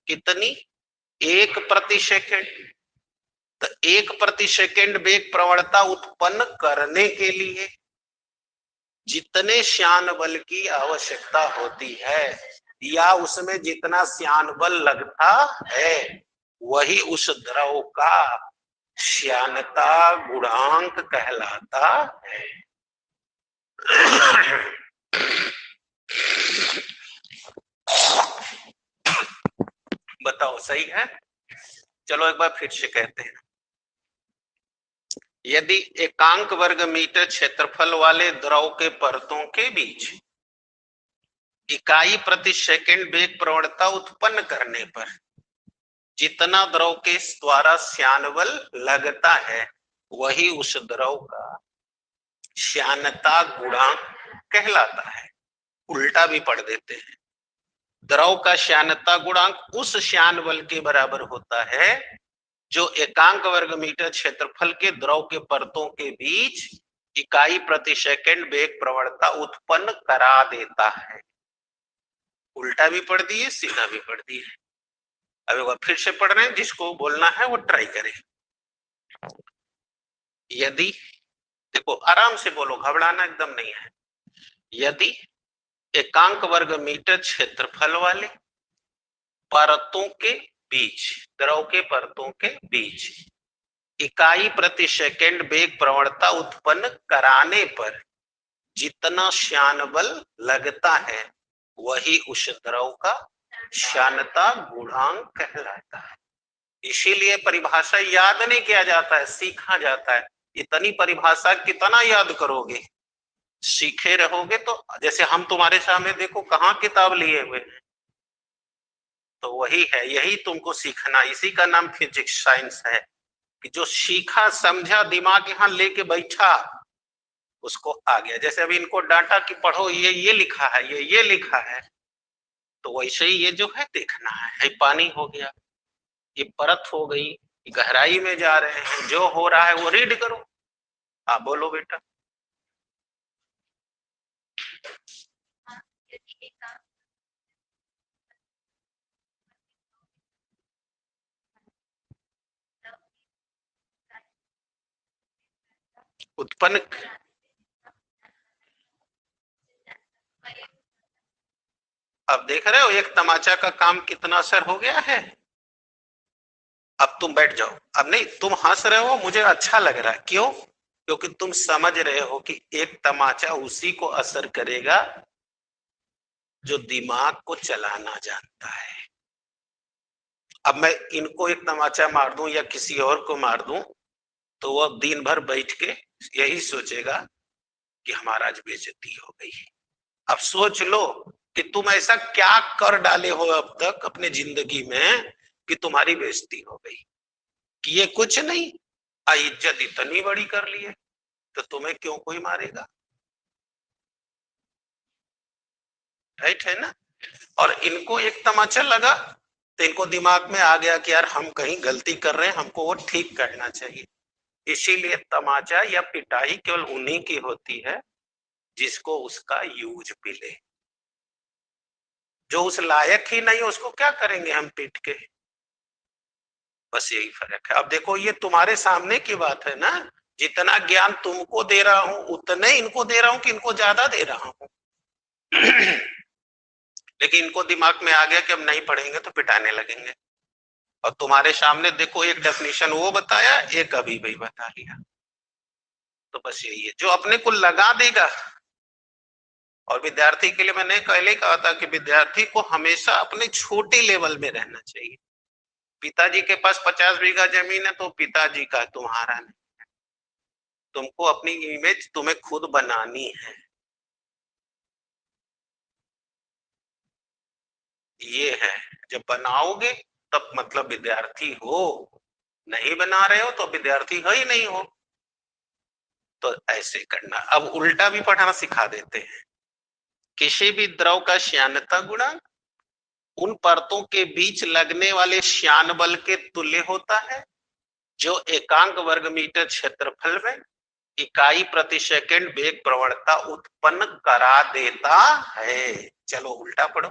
कितनी, 1/सेकंड। तो 1/सेकंड वेग प्रवणता उत्पन्न करने के लिए जितने श्यान बल की आवश्यकता होती है या उसमें जितना श्यान बल लगता है, वही उस द्रव का श्यानता गुणांक कहलाता है। बताओ सही है? चलो एक बार फिर से कहते हैं। यदि एकांक वर्ग मीटर क्षेत्रफल वाले द्रव के परतों के बीच इकाई प्रति सेकंड वेग प्रवणता उत्पन्न करने पर जितना द्रव के द्वारा श्यान बल लगता है, वही उस द्रव का श्यानता गुणांक कहलाता है। उल्टा भी पढ़ देते हैं, द्रव का श्यानता गुणांक उस श्यान बल के बराबर होता है जो एकांक वर्ग मीटर क्षेत्रफल के द्रव के परतों के बीच इकाई प्रति सेकंड वेग प्रवणता उत्पन्न करा देता है। उल्टा भी पढ़ दिए, सीधा भी पढ़ दिए। अब एक बार फिर से पढ़ रहे हैं, जिसको बोलना है वो ट्राई करें। यदि, देखो आराम से बोलो, घबराना एकदम नहीं है। यदि एकांक वर्ग मीटर क्षेत्रफल वाले परतों के बीच, द्रव के परतों के बीच इकाई प्रति सेकंड वेग प्रवणता उत्पन्न कराने पर जितना श्यान बल लगता है, वही उस द्रव का श्यानता गुणांक कहलाता है। इसीलिए परिभाषा याद नहीं किया जाता है, सीखा जाता है। इतनी परिभाषा कितना याद करोगे, सीखे रहोगे तो। जैसे हम तुम्हारे सामने देखो कहाँ किताब लिए हुए हैं, तो वही है, यही तुमको सीखना, इसी का नाम फिजिक्स साइंस है कि जो सीखा समझा दिमाग यहाँ लेके बैठा उसको आ गया। जैसे अभी इनको डांटा कि पढ़ो, ये लिखा है, ये लिखा है, तो वैसे ही ये जो है देखना है। पानी हो गया, ये परत हो गई, गहराई में जा रहे हैं, जो हो रहा है वो रीड करो। हाँ बोलो बेटा। उत्पन्न, अब देख रहे हो एक तमाचा का काम कितना असर हो गया है। अब तुम बैठ जाओ, अब नहीं, तुम हंस रहे हो, मुझे अच्छा लग रहा है। क्यों? क्योंकि तुम समझ रहे हो कि एक तमाचा उसी को असर करेगा जो दिमाग को चलाना जानता है। अब मैं इनको एक तमाचा मार दूं या किसी और को मार दूं, तो वो दिन भर बैठ के यही सोचेगा कि हमारा आज बेइज्जती हो गई। अब सोच लो कि तुम ऐसा क्या कर डाले हो अब तक अपने जिंदगी में कि तुम्हारी बेइज्जती हो गई। कि ये कुछ नहीं, इज्जत इतनी बड़ी कर ली है, तो तुम्हें क्यों कोई मारेगा। राइट है ना? और इनको एक तमाचा लगा तो इनको दिमाग में आ गया कि यार हम कहीं गलती कर रहे हैं, हमको वो ठीक करना चाहिए। इसीलिए तमाचा या पिटाई केवल उन्हीं की होती है जिसको उसका यूज मिले। जो उस लायक ही नहीं उसको क्या करेंगे हम पीट के। बस यही फर्क है। अब देखो ये तुम्हारे सामने की बात है ना, जितना ज्ञान तुमको दे रहा हूं उतने इनको दे रहा हूं कि इनको ज्यादा दे रहा हूं। लेकिन इनको दिमाग में आ गया कि हम नहीं पढ़ेंगे तो पिटाने लगेंगे। और तुम्हारे सामने देखो एक डेफिनेशन वो बताया, एक अभी भी बता लिया। तो बस यही है, जो अपने को लगा देगा। और विद्यार्थी के लिए मैंने पहले कहा था कि विद्यार्थी को हमेशा अपने छोटे लेवल में रहना चाहिए। पिताजी के पास 50 बीघा जमीन है तो पिताजी का, तुम्हारा नहीं। तुमको अपनी इमेज तुम्हें खुद बनानी है। ये है, जब बनाओगे तब मतलब विद्यार्थी हो, नहीं बना रहे हो तो विद्यार्थी हो ही नहीं हो। तो ऐसे करना। अब उल्टा भी पढ़ना सिखा देते हैं। किसी भी द्रव का श्यानता गुणांक उन परतों के बीच लगने वाले श्यान बल के तुल्य होता है, जो एकांक वर्ग मीटर क्षेत्रफल में इकाई प्रति सेकंड वेग प्रवणता उत्पन्न करा देता है। चलो उल्टा पढ़ो।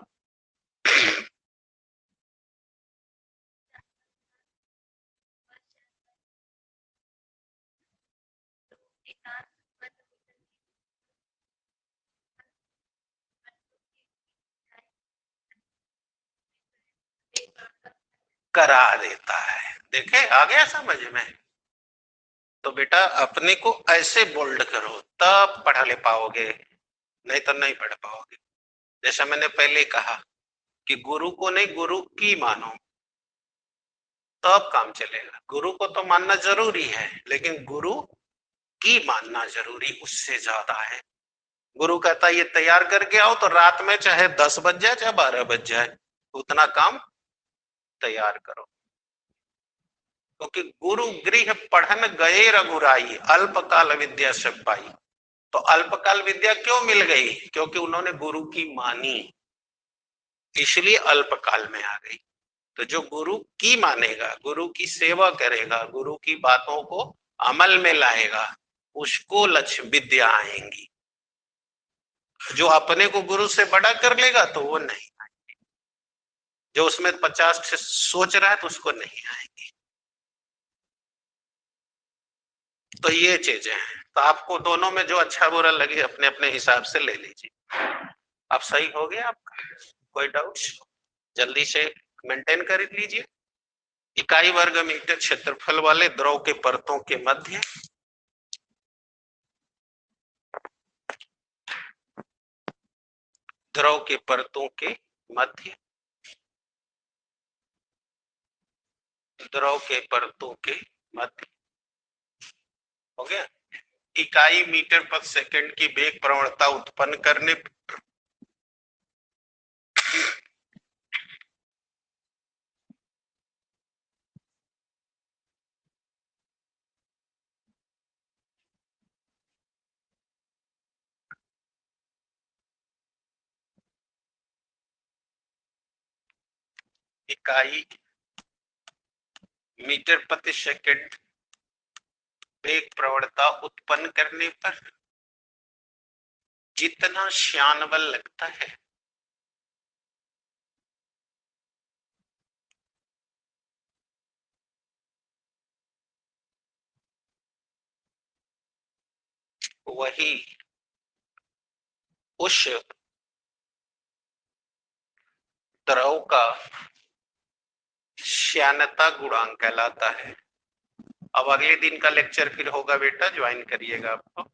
करा देता है। देखे आ गया समझ में। तो बेटा अपने को ऐसे बोल्ड करो तब पढ़ा ले पाओगे, नहीं तो नहीं पढ़ पाओगे। जैसा मैंने पहले कहा कि गुरु को नहीं गुरु की मानो तब काम चलेगा। गुरु को तो मानना जरूरी है, लेकिन गुरु की मानना जरूरी उससे ज्यादा है। गुरु कहता है ये तैयार करके आओ, तो रात में चाहे 10 बज जाए चाहे 12 बज जाए, उतना काम तैयार करो। क्योंकि गुरु गृह पढ़न गए रघुराई, अल्पकाल विद्या सब पाई। तो अल्पकाल विद्या क्यों मिल गई? क्योंकि उन्होंने गुरु की मानी, इसलिए अल्पकाल में आ गई। तो जो गुरु की मानेगा, गुरु की सेवा करेगा, गुरु की बातों को अमल में लाएगा, उसको लक्ष्य विद्या आएंगी। जो अपने को गुरु से बड़ा कर लेगा तो वो नहीं आएगी। जो उसमें 50 सोच रहा है तो उसको नहीं आएगी। तो ये चीजें हैं। तो आपको दोनों में जो अच्छा बुरा लगे अपने अपने हिसाब से ले लीजिए। अब सही हो गया आपका? कोई डाउट? जल्दी से मेंटेन कर लीजिए। इकाई वर्ग मीटर क्षेत्रफल वाले द्रव के परतों के मध्य द्रव के परतों के मध्य द्रव के परतों के मध्य हो गया। इकाई मीटर प्रति सेकंड की वेग प्रवणता उत्पन्न करने पर इकाई मीटर प्रति सेकंड वेग प्रवणता उत्पन्न करने पर जितना श्यान बल लगता है वही उस द्रव का श्यानता गुणांक कहलाता है। अब अगले दिन का लेक्चर फिर होगा बेटा, ज्वाइन करिएगा आपको।